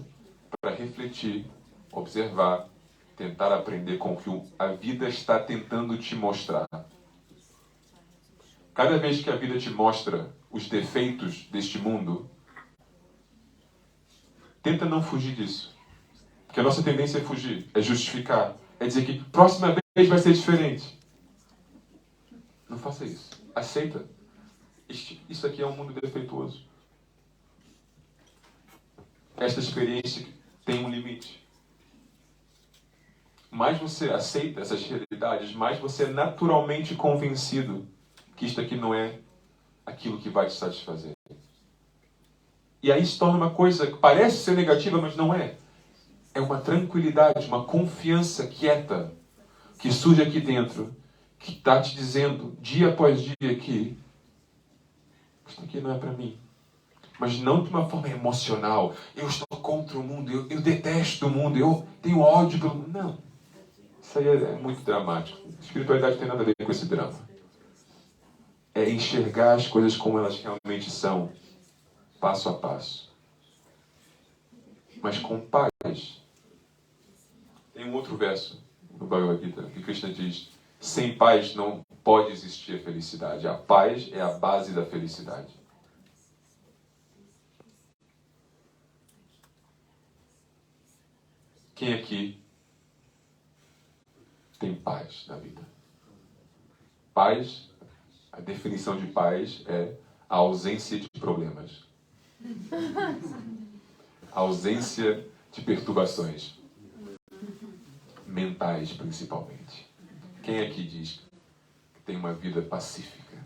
para refletir, observar, tentar aprender com o que a vida está tentando te mostrar. Cada vez que a vida te mostra os defeitos deste mundo, tenta não fugir disso. Porque a nossa tendência é fugir, é justificar, é dizer que próxima vez vai ser diferente. Não faça isso. Aceita. Isso aqui é um mundo defeituoso. Esta experiência tem um limite. Mais você aceita essas realidades, mais você é naturalmente convencido que isto aqui não é aquilo que vai te satisfazer. E aí se torna uma coisa que parece ser negativa, mas não é. É uma tranquilidade, uma confiança quieta que surge aqui dentro, que está te dizendo, dia após dia, que isto aqui não é para mim. Mas não de uma forma emocional. Eu estou contra o mundo, eu detesto o mundo, eu tenho ódio pelo mundo. Não. Isso aí é muito dramático. A espiritualidade não tem nada a ver com esse drama. É enxergar as coisas como elas realmente são, passo a passo. Mas com paz. Tem um outro verso no Bhagavad Gita que Krishna diz: sem paz não pode existir a felicidade. A paz é a base da felicidade. Quem aqui tem paz na vida? Paz, a definição de paz é a ausência de problemas. A ausência de perturbações. Mentais, principalmente. Quem aqui diz que tem uma vida pacífica?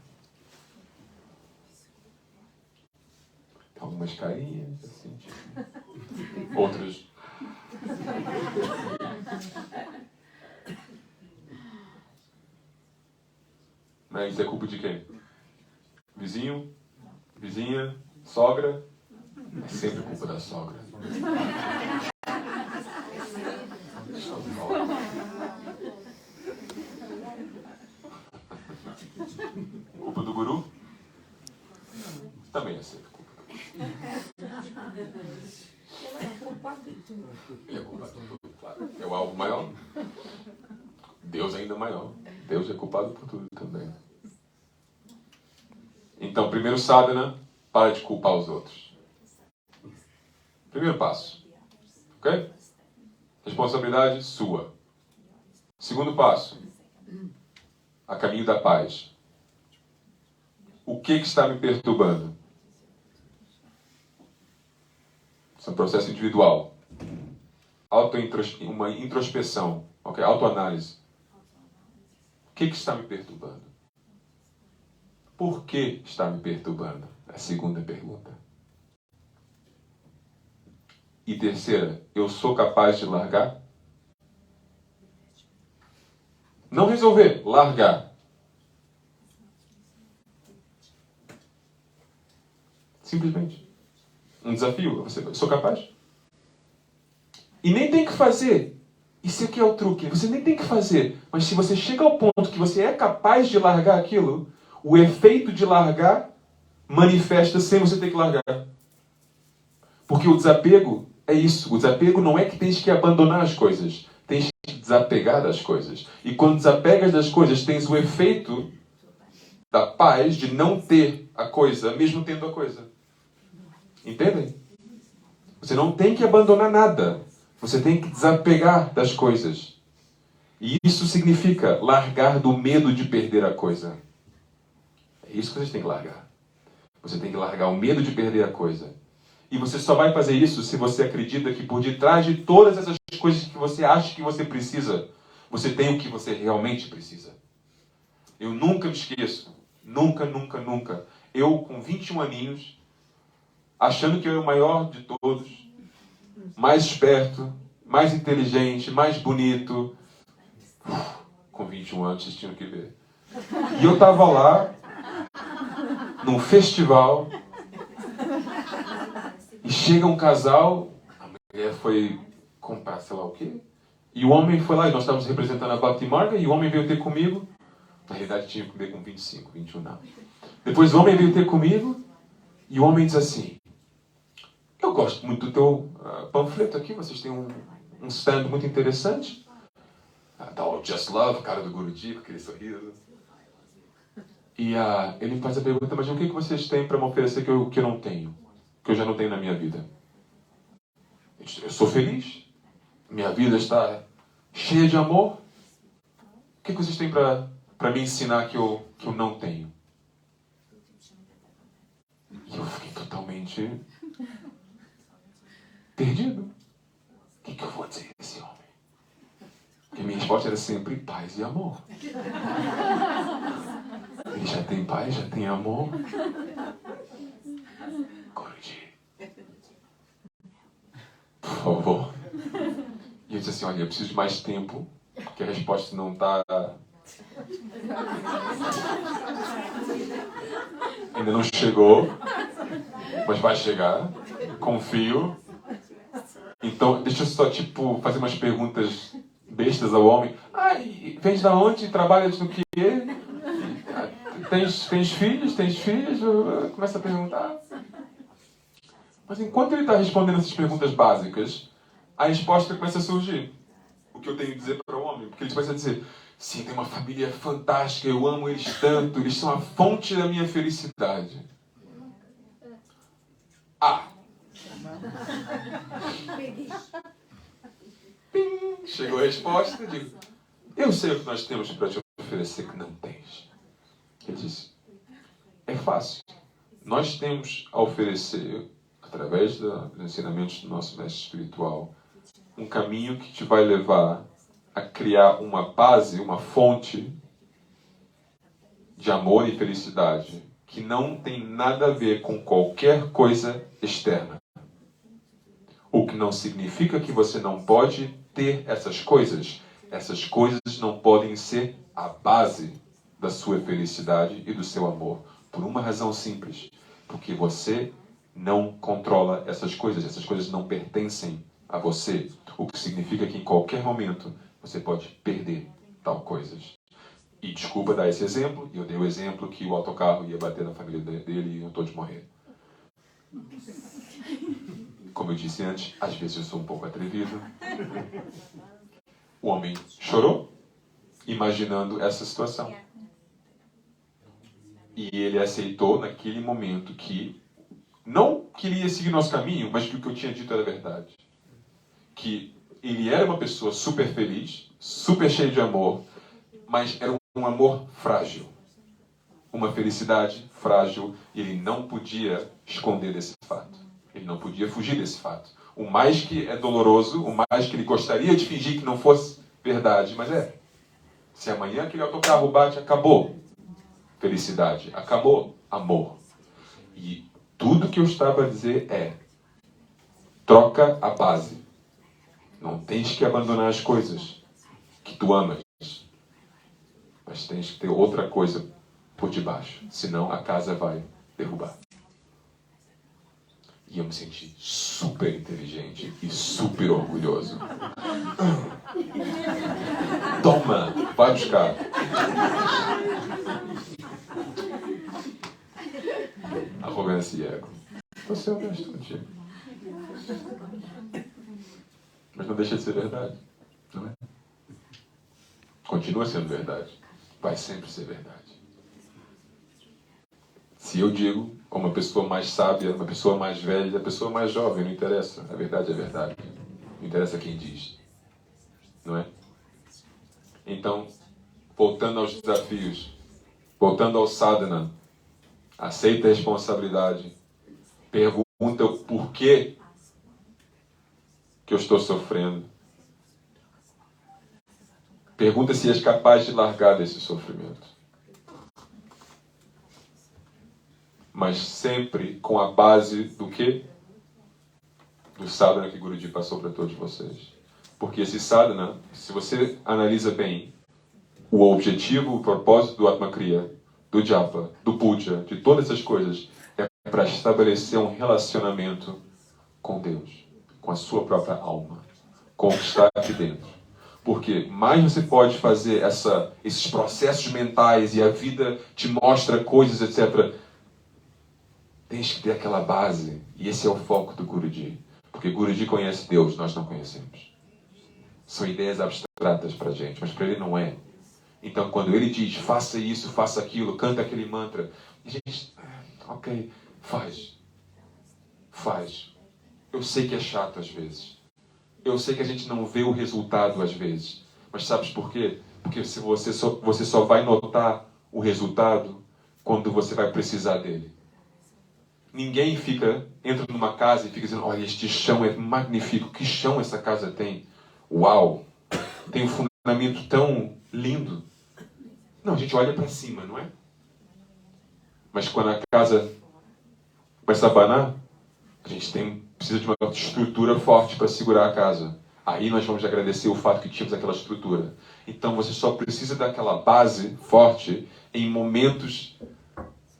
Algumas carinhas, assim, tipo. Outras. Mas isso é culpa de quem? Vizinho? Vizinha? Sogra? É sempre culpa da sogra. Culpa do guru? Também é sempre culpa do guru. Ele é culpado de tudo, claro. É o alvo maior. Deus ainda maior. Deus é culpado por tudo também. Então, primeiro sadhana, para de culpar os outros. Primeiro passo. Ok? Responsabilidade sua. Segundo passo. A caminho da paz. O que está me perturbando? Isso é um processo individual. Uma introspeção. Ok? Autoanálise. O que está me perturbando? Por que está me perturbando? É a segunda pergunta. E terceira, eu sou capaz de largar? Não resolver, largar. Simplesmente. Um desafio. Eu sou capaz? E nem tem que fazer. Isso aqui é o truque. Você nem tem que fazer. Mas se você chega ao ponto que você é capaz de largar aquilo, o efeito de largar manifesta sem você ter que largar. Porque o desapego é isso. O desapego não é que tens que abandonar as coisas. Tens que desapegar das coisas. E quando desapegas das coisas, tens o efeito da paz de não ter a coisa, mesmo tendo a coisa. Entendem? Você não tem que abandonar nada. Você tem que desapegar das coisas. E isso significa largar do medo de perder a coisa. É isso que você tem que largar. Você tem que largar o medo de perder a coisa. E você só vai fazer isso se você acredita que por detrás de todas essas coisas que você acha que você precisa, você tem o que você realmente precisa. Eu nunca me esqueço. Nunca, nunca, nunca. Eu, com 21 aninhos, achando que eu era o maior de todos, mais esperto, mais inteligente, mais bonito. Com 21 anos, vocês tinham que ver. E eu estava lá, num festival, e chega um casal, a mulher foi comprar sei lá o quê, E o homem foi lá, e nós estávamos representando a Bhakti Marga, e o homem veio ter comigo. Na realidade tinha que ver com 25, 21 não. Depois o homem veio ter comigo, e o homem diz assim: eu gosto muito do teu panfleto aqui, vocês têm um stand muito interessante. Tá o Just Love, cara do Guruji, com aquele sorriso. E ele me faz a pergunta: mas o que vocês têm para me oferecer que eu não tenho? Que eu já não tenho na minha vida? Eu sou feliz. Minha vida está cheia de amor. O que vocês têm para me ensinar que eu não tenho? E eu fiquei totalmente perdido. O que eu vou dizer a esse homem? Porque minha resposta era sempre paz e amor. Ele já tem paz, já tem amor. Guruji, por favor. E eu disse assim: olha, eu preciso de mais tempo, porque a resposta não está... ainda não chegou, mas vai chegar. Confio. Então, deixa eu só, fazer umas perguntas bestas ao homem. Vens da onde? Trabalhas no quê? Tens filhos? Tens filhos? Começa a perguntar. Mas enquanto ele está respondendo essas perguntas básicas, a resposta começa a surgir. O que eu tenho que dizer para o homem? Porque ele começa a dizer: sim, tem uma família fantástica, eu amo eles tanto, eles são a fonte da minha felicidade. Pim, chegou a resposta. Eu digo: eu sei o que nós temos para te oferecer que não tens. Ele disse: é fácil. Nós temos a oferecer, através dos ensinamentos do nosso mestre espiritual, um caminho que te vai levar a criar uma base, uma fonte de amor e felicidade que não tem nada a ver com qualquer coisa externa. O que não significa que você não pode ter essas coisas. Essas coisas não podem ser a base da sua felicidade e do seu amor. Por uma razão simples. Porque você não controla essas coisas. Essas coisas não pertencem a você. O que significa que em qualquer momento você pode perder tal coisas. E desculpa dar esse exemplo. Eu dei o exemplo que o autocarro ia bater na família dele e iam todos morrer. Como eu disse antes, às vezes eu sou um pouco atrevido. O homem chorou, imaginando essa situação. E ele aceitou naquele momento que não queria seguir nosso caminho, mas que o que eu tinha dito era verdade. Que ele era uma pessoa super feliz, super cheia de amor, mas era um amor frágil. Uma felicidade frágil, e ele não podia esconder desse fato. Ele não podia fugir desse fato. O mais que é doloroso, o mais que ele gostaria de fingir que não fosse verdade, mas é. Se amanhã aquele autocarro bate, acabou. Felicidade, acabou. Amor. E tudo que eu estava a dizer é: troca a base. Não tens que abandonar as coisas que tu amas. Mas tens que ter outra coisa por debaixo. Senão a casa vai derrubar. E eu me senti super inteligente e super orgulhoso. Toma, vai buscar. Arrogância e ego. Vou ser honesto contigo. Mas não deixa de ser verdade, não é? Continua sendo verdade. Vai sempre ser verdade. Se eu digo, como uma pessoa mais sábia, uma pessoa mais velha, a pessoa mais jovem, não interessa. A verdade é verdade. Não interessa quem diz. Não é? Então, voltando aos desafios, voltando ao sadhana, aceita a responsabilidade, pergunta o porquê que eu estou sofrendo. Pergunta se és capaz de largar desse sofrimento. Mas sempre com a base do quê? Do sadhana que Guruji passou para todos vocês. Porque esse sadhana, se você analisa bem, o objetivo, o propósito do Atma Kriya, do japa, do puja, de todas essas coisas, é para estabelecer um relacionamento com Deus, com a sua própria alma. Conquistar aqui dentro. Porque mais você pode fazer esses processos mentais e a vida te mostra coisas, etc. Tens que ter aquela base. E esse é o foco do Guruji. Porque Guruji conhece Deus, nós não conhecemos. São ideias abstratas para a gente, mas para ele não é. Então, quando ele diz, faça isso, faça aquilo, canta aquele mantra, a gente, ok, faz. Faz. Eu sei que é chato às vezes. Eu sei que a gente não vê o resultado às vezes. Mas sabes por quê? Porque se você só vai notar o resultado quando você vai precisar dele. Ninguém entra numa casa e fica dizendo, olha, este chão é magnífico. Que chão essa casa tem? Uau! Tem um fundamento tão lindo. Não, a gente olha para cima, não é? Mas quando a casa começa a abanar, a gente precisa de uma estrutura forte para segurar a casa. Aí nós vamos agradecer o fato que tínhamos aquela estrutura. Então você só precisa daquela base forte em momentos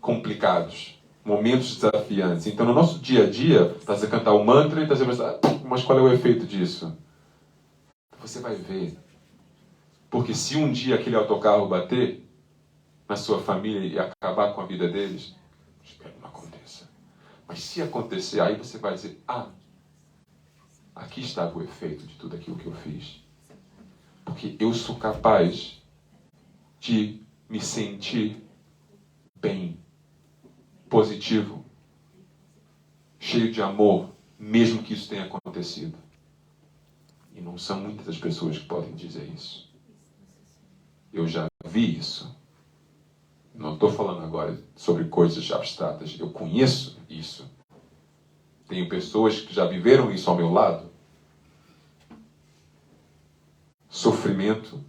complicados, momentos desafiantes. Então no nosso dia a dia, você cantar o mantra e você vai pensar, mas qual é o efeito disso? Você vai ver. Porque se um dia aquele autocarro bater na sua família e acabar com a vida deles, espero que não aconteça. Mas se acontecer, aí você vai dizer, aqui estava o efeito de tudo aquilo que eu fiz. Porque eu sou capaz de me sentir bem, positivo, cheio de amor, mesmo que isso tenha acontecido. E não são muitas as pessoas que podem dizer isso. Eu já vi isso. Não estou falando agora sobre coisas abstratas. Eu conheço isso. Tenho pessoas que já viveram isso ao meu lado. Sofrimento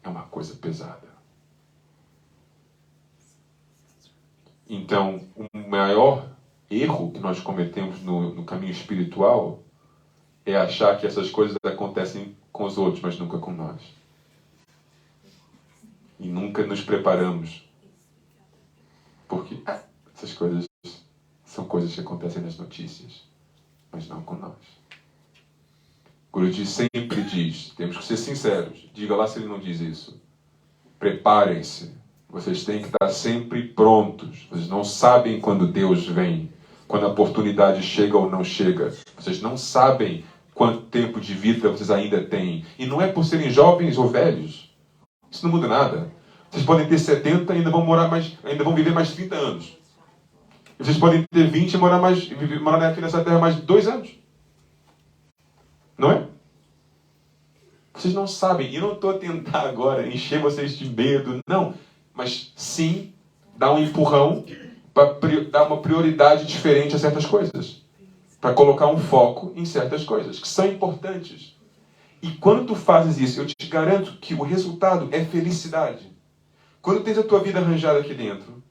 é uma coisa pesada. Então, o maior erro que nós cometemos no caminho espiritual é achar que essas coisas acontecem com os outros, mas nunca com nós. E nunca nos preparamos. Porque essas coisas são coisas que acontecem nas notícias, mas não com nós. Guruji sempre diz, temos que ser sinceros, diga lá se ele não diz isso. Preparem-se, vocês têm que estar sempre prontos. Vocês não sabem quando Deus vem, quando a oportunidade chega ou não chega. Vocês não sabem quanto tempo de vida vocês ainda têm. E não é por serem jovens ou velhos. Isso não muda nada. Vocês podem ter 70 e ainda vão viver mais 30 anos. E vocês podem ter 20 e morar aqui nessa terra mais 2 anos. Não é? Vocês não sabem. E eu não estou a tentar agora encher vocês de medo. Não. Mas sim, dar um empurrão para dar uma prioridade diferente a certas coisas. Para colocar um foco em certas coisas que são importantes. E quando tu fazes isso, eu te garanto que o resultado é felicidade. Quando tens a tua vida arranjada aqui dentro,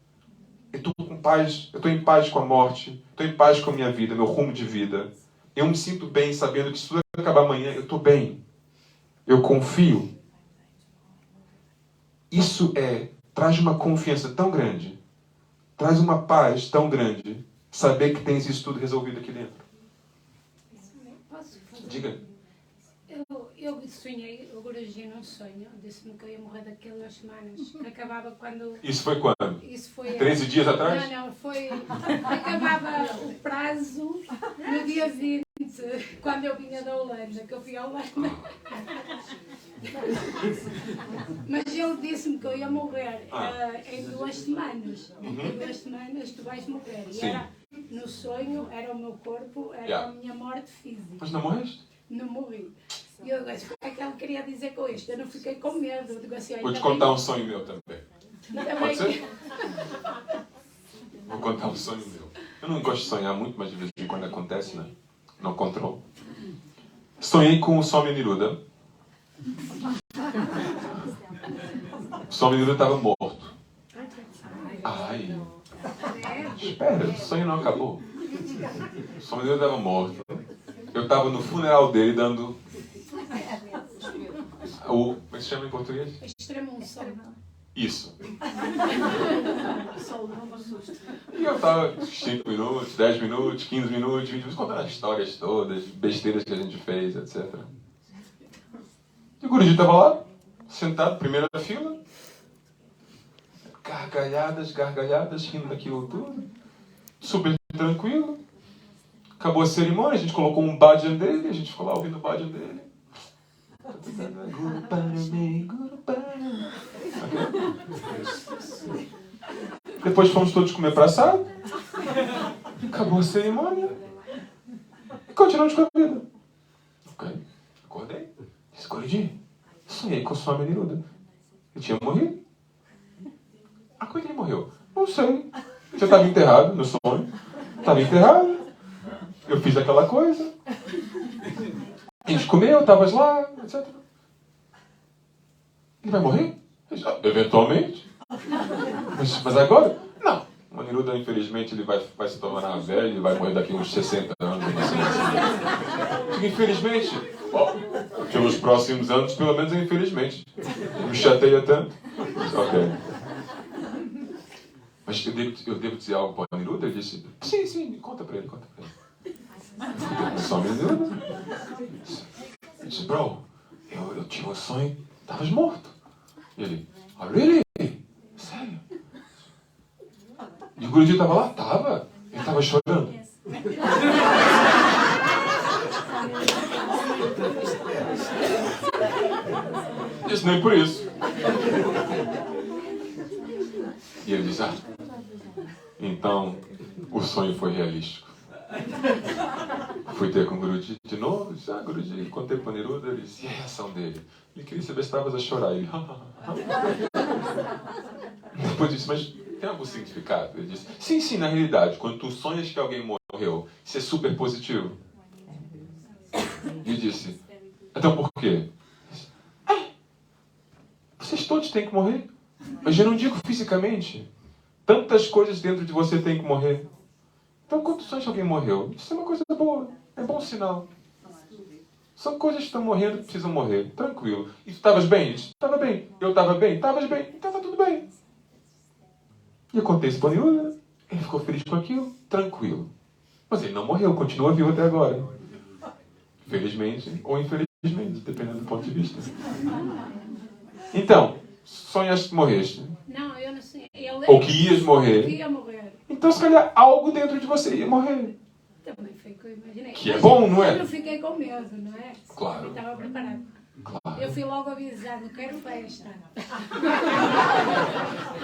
eu estou com paz, eu estou em paz com a morte, estou em paz com a minha vida, meu rumo de vida. Eu me sinto bem sabendo que se tudo acabar amanhã, eu estou bem. Eu confio. Isso traz uma confiança tão grande, traz uma paz tão grande, saber que tens isso tudo resolvido aqui dentro. Posso fazer? Diga. Eu sonhei, o Guruji num sonho, disse-me que eu ia morrer daqui a 2 semanas, que acabava quando... Isso foi quando? Isso foi... 13 dias atrás? Não, foi... Acabava o prazo no dia 20, quando eu vinha da Holanda, que eu fui à Holanda. Mas ele disse-me que eu ia morrer em 2 semanas. Em 2 semanas tu vais morrer. E era, no sonho, era o meu corpo, era a minha morte física. Mas não morreste? Não morri. E eu disse, o que é que ele queria dizer com isto? Eu não fiquei com medo. Eu digo assim, Vou-te contar um sonho meu também. Pode ser? Vou contar um sonho meu. Eu não gosto de sonhar muito, mas de vez em quando acontece, né? Não controlo. Sonhei com o Swami Niruda. O Swami Niruda estava morto. Ai. Espera, o sonho não acabou. O Swami Niruda estava morto. Eu estava no funeral dele dando... Como é que se chama em português? Extrema-unção. Isso. E eu estava 5 minutos, 10 minutos, 15 minutos, 20 minutos, contando as histórias todas, besteiras que a gente fez, etc. E o Guruji estava lá, sentado, primeira fila, gargalhadas, rindo daquilo tudo, super tranquilo. Acabou a cerimônia, a gente colocou um bhajan dele, a gente ficou lá ouvindo o bhajan dele. Guru Parame, Guru Parame. Depois fomos todos comer praçado. Acabou a cerimônia. E continuamos com a vida. Ok, acordei. Disse, Guruji, sonhei com o Swami Niruddha. Ele tinha morrido. Ah, como é que ele morreu? Não sei. Já estava enterrado no sonho. Estava enterrado. Eu fiz aquela coisa. A gente comeu, estavas lá, etc. Ele vai morrer? Eventualmente. Mas agora? Não. O Niruddha, infelizmente, ele vai se tornar velho, ele vai morrer daqui a uns 60 anos. Infelizmente. Pelos próximos anos, pelo menos infelizmente. Me chateia tanto. Ok. Mas eu devo dizer algo para o Niruddha? Ele disse, sim, conta para ele. Só me Niruddha. Ele disse, bro, eu tive um sonho, estavas morto. E ele, oh, really? Sério? E o Guruji estava lá? Estava. Ele estava chorando. Disse, nem por isso. E ele diz, então o sonho foi realístico. Fui ter com o Guruji de novo, disse, Guruji, contei para o Niruddha, ele disse, e a reação dele? Ele queria saber se estavas a chorar. Ele, depois disse, mas tem algum significado? Ele disse, sim, na realidade, quando tu sonhas que alguém morreu, isso é super positivo. E disse, então por quê? Vocês todos têm que morrer. Mas eu não digo fisicamente. Tantas coisas dentro de você têm que morrer. Então, quando sonhas que alguém morreu, isso é uma coisa boa. É bom sinal. São coisas que estão morrendo que precisam morrer. Tranquilo. E tu estavas bem? Estava bem. Eu estava bem? Estavas bem. Então está tudo bem. E acontece para o Niruddha. Ele ficou feliz com aquilo. Tranquilo. Mas ele não morreu. Continua vivo até agora. Felizmente ou infelizmente, dependendo do ponto de vista. Então, sonhaste que morreste? Não, eu não sei. Ou que ias morrer? Que ia morrer. Então, se calhar, algo dentro de você ia morrer. Também foi o que eu imaginei. Que é bom, não é? Eu não fiquei com medo, não é? Claro. Eu estava preparado. Claro. Eu fui logo avisar, não quero festa.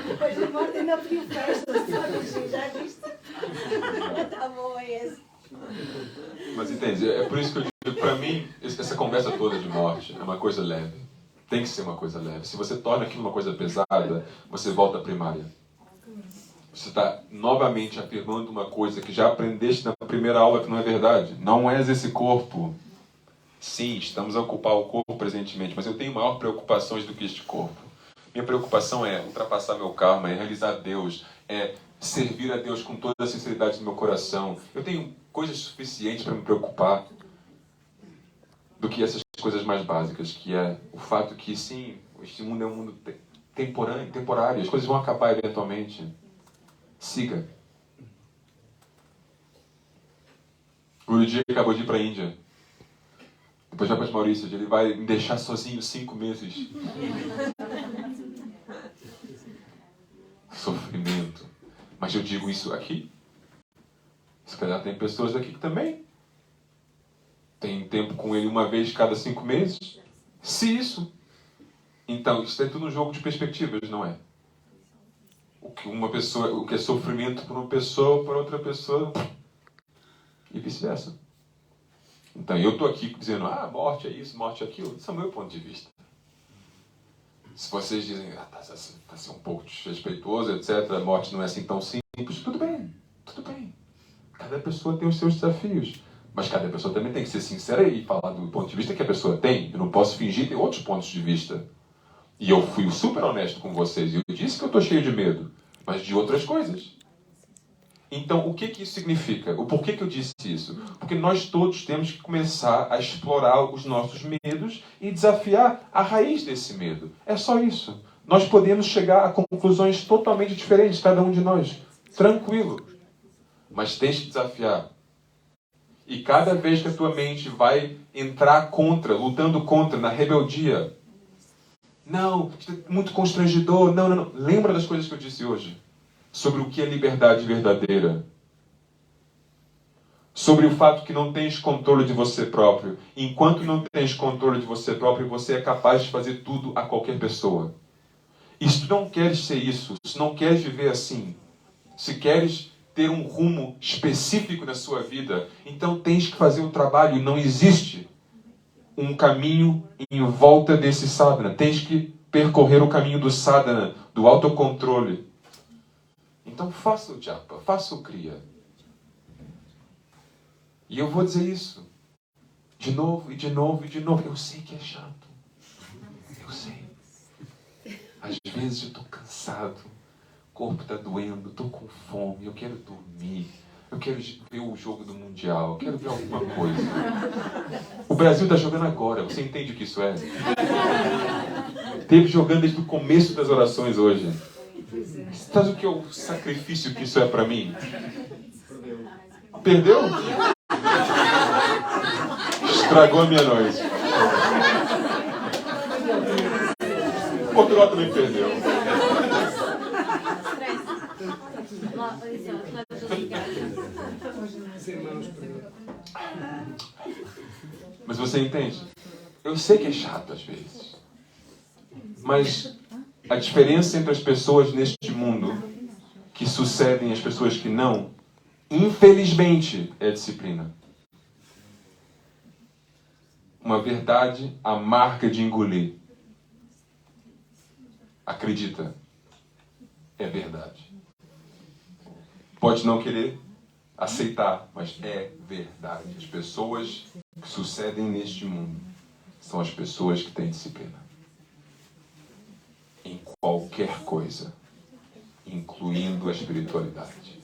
Depois de morte ainda pediu festa. Já viste? Tá bom, é esse. Mas entende, é por isso que eu digo, para mim, essa conversa toda de morte é uma coisa leve. Tem que ser uma coisa leve. Se você torna aquilo uma coisa pesada, você volta à primária. Você está novamente afirmando uma coisa que já aprendeste na primeira aula que não é verdade. Não és esse corpo. Sim, estamos a ocupar o corpo presentemente, mas eu tenho maior preocupações do que este corpo. Minha preocupação é ultrapassar meu karma, é realizar Deus, é servir a Deus com toda a sinceridade do meu coração. Eu tenho coisas suficientes para me preocupar do que essas coisas mais básicas, que é o fato que, sim, este mundo é um mundo temporário, as coisas vão acabar eventualmente. Siga. O Guruji acabou de ir para a Índia. Depois vai para as Maurícias. Ele vai me deixar sozinho 5 meses. Sofrimento. Mas eu digo isso aqui. Se calhar tem pessoas aqui que também tem tempo com ele uma vez cada 5 meses. Se isso. Então, isso é tudo um jogo de perspectivas, não é? O que é sofrimento para uma pessoa, para outra pessoa, e vice-versa. Então, eu estou aqui dizendo, morte é isso, morte é aquilo. Esse é o meu ponto de vista. Se vocês dizem, está sendo um pouco desrespeitoso, etc., a morte não é assim tão simples, tudo bem. Cada pessoa tem os seus desafios. Mas cada pessoa também tem que ser sincera e falar do ponto de vista que a pessoa tem. Eu não posso fingir ter outros pontos de vista. E eu fui super honesto com vocês. Eu disse que eu estou cheio de medo, mas de outras coisas. Então, o que isso significa? O porquê que eu disse isso? Porque nós todos temos que começar a explorar os nossos medos e desafiar a raiz desse medo. É só isso. Nós podemos chegar a conclusões totalmente diferentes, cada um de nós. Tranquilo. Mas tens que desafiar. E cada vez que a tua mente vai entrar contra, lutando contra, na rebeldia, não, muito constrangedor, não. Lembra das coisas que eu disse hoje? Sobre o que é liberdade verdadeira. Sobre o fato que não tens controle de você próprio. Enquanto não tens controle de você próprio, você é capaz de fazer tudo a qualquer pessoa. E se tu não queres ser isso, se não queres viver assim, se queres ter um rumo específico na sua vida, então tens que fazer um trabalho. Não existe um caminho em volta desse sadhana. Tens que percorrer o caminho do sadhana, do autocontrole. Então faça o japa, faça o kriya. E eu vou dizer isso de novo e de novo e de novo. Eu sei que é chato. Eu sei. Às vezes eu estou cansado. O corpo está doendo. Estou com fome. Eu quero dormir. Eu quero ver o jogo do Mundial. Eu quero ver alguma coisa. O Brasil está jogando agora. Você entende o que isso é? Teve jogando desde o começo das orações hoje. Sabe o que é o sacrifício que isso é para mim? Perdeu? Estragou a minha noite. Portugal também perdeu. Mas você entende? Eu sei que é chato às vezes. Mas a diferença entre as pessoas neste mundo que sucedem e as pessoas que não, infelizmente, é a disciplina. Uma verdade amarga de engolir. Acredita. É verdade. Pode não querer aceitar, mas é verdade. As pessoas que sucedem neste mundo são as pessoas que têm disciplina. Em qualquer coisa, incluindo a espiritualidade.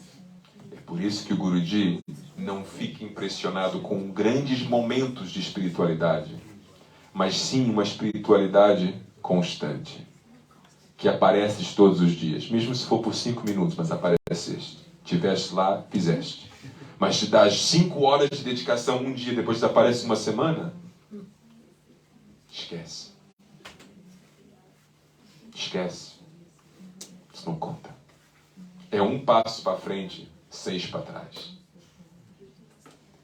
É por isso que o Guruji não fica impressionado com grandes momentos de espiritualidade, mas sim uma espiritualidade constante, que apareces todos os dias, mesmo se for por 5 minutos, mas apareceste. Tiveste lá, fizeste. Mas te dás 5 horas de dedicação um dia, depois desaparece uma semana, esquece. Esquece. Isso não conta. É um passo para frente, 6 para trás.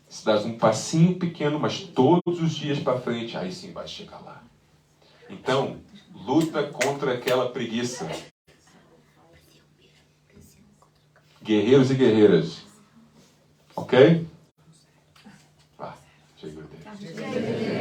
Se dás um passinho pequeno, mas todos os dias para frente, aí sim vai chegar lá. Então, luta contra aquela preguiça. Guerreiros e guerreiras. Ok? Vá, chega o tempo.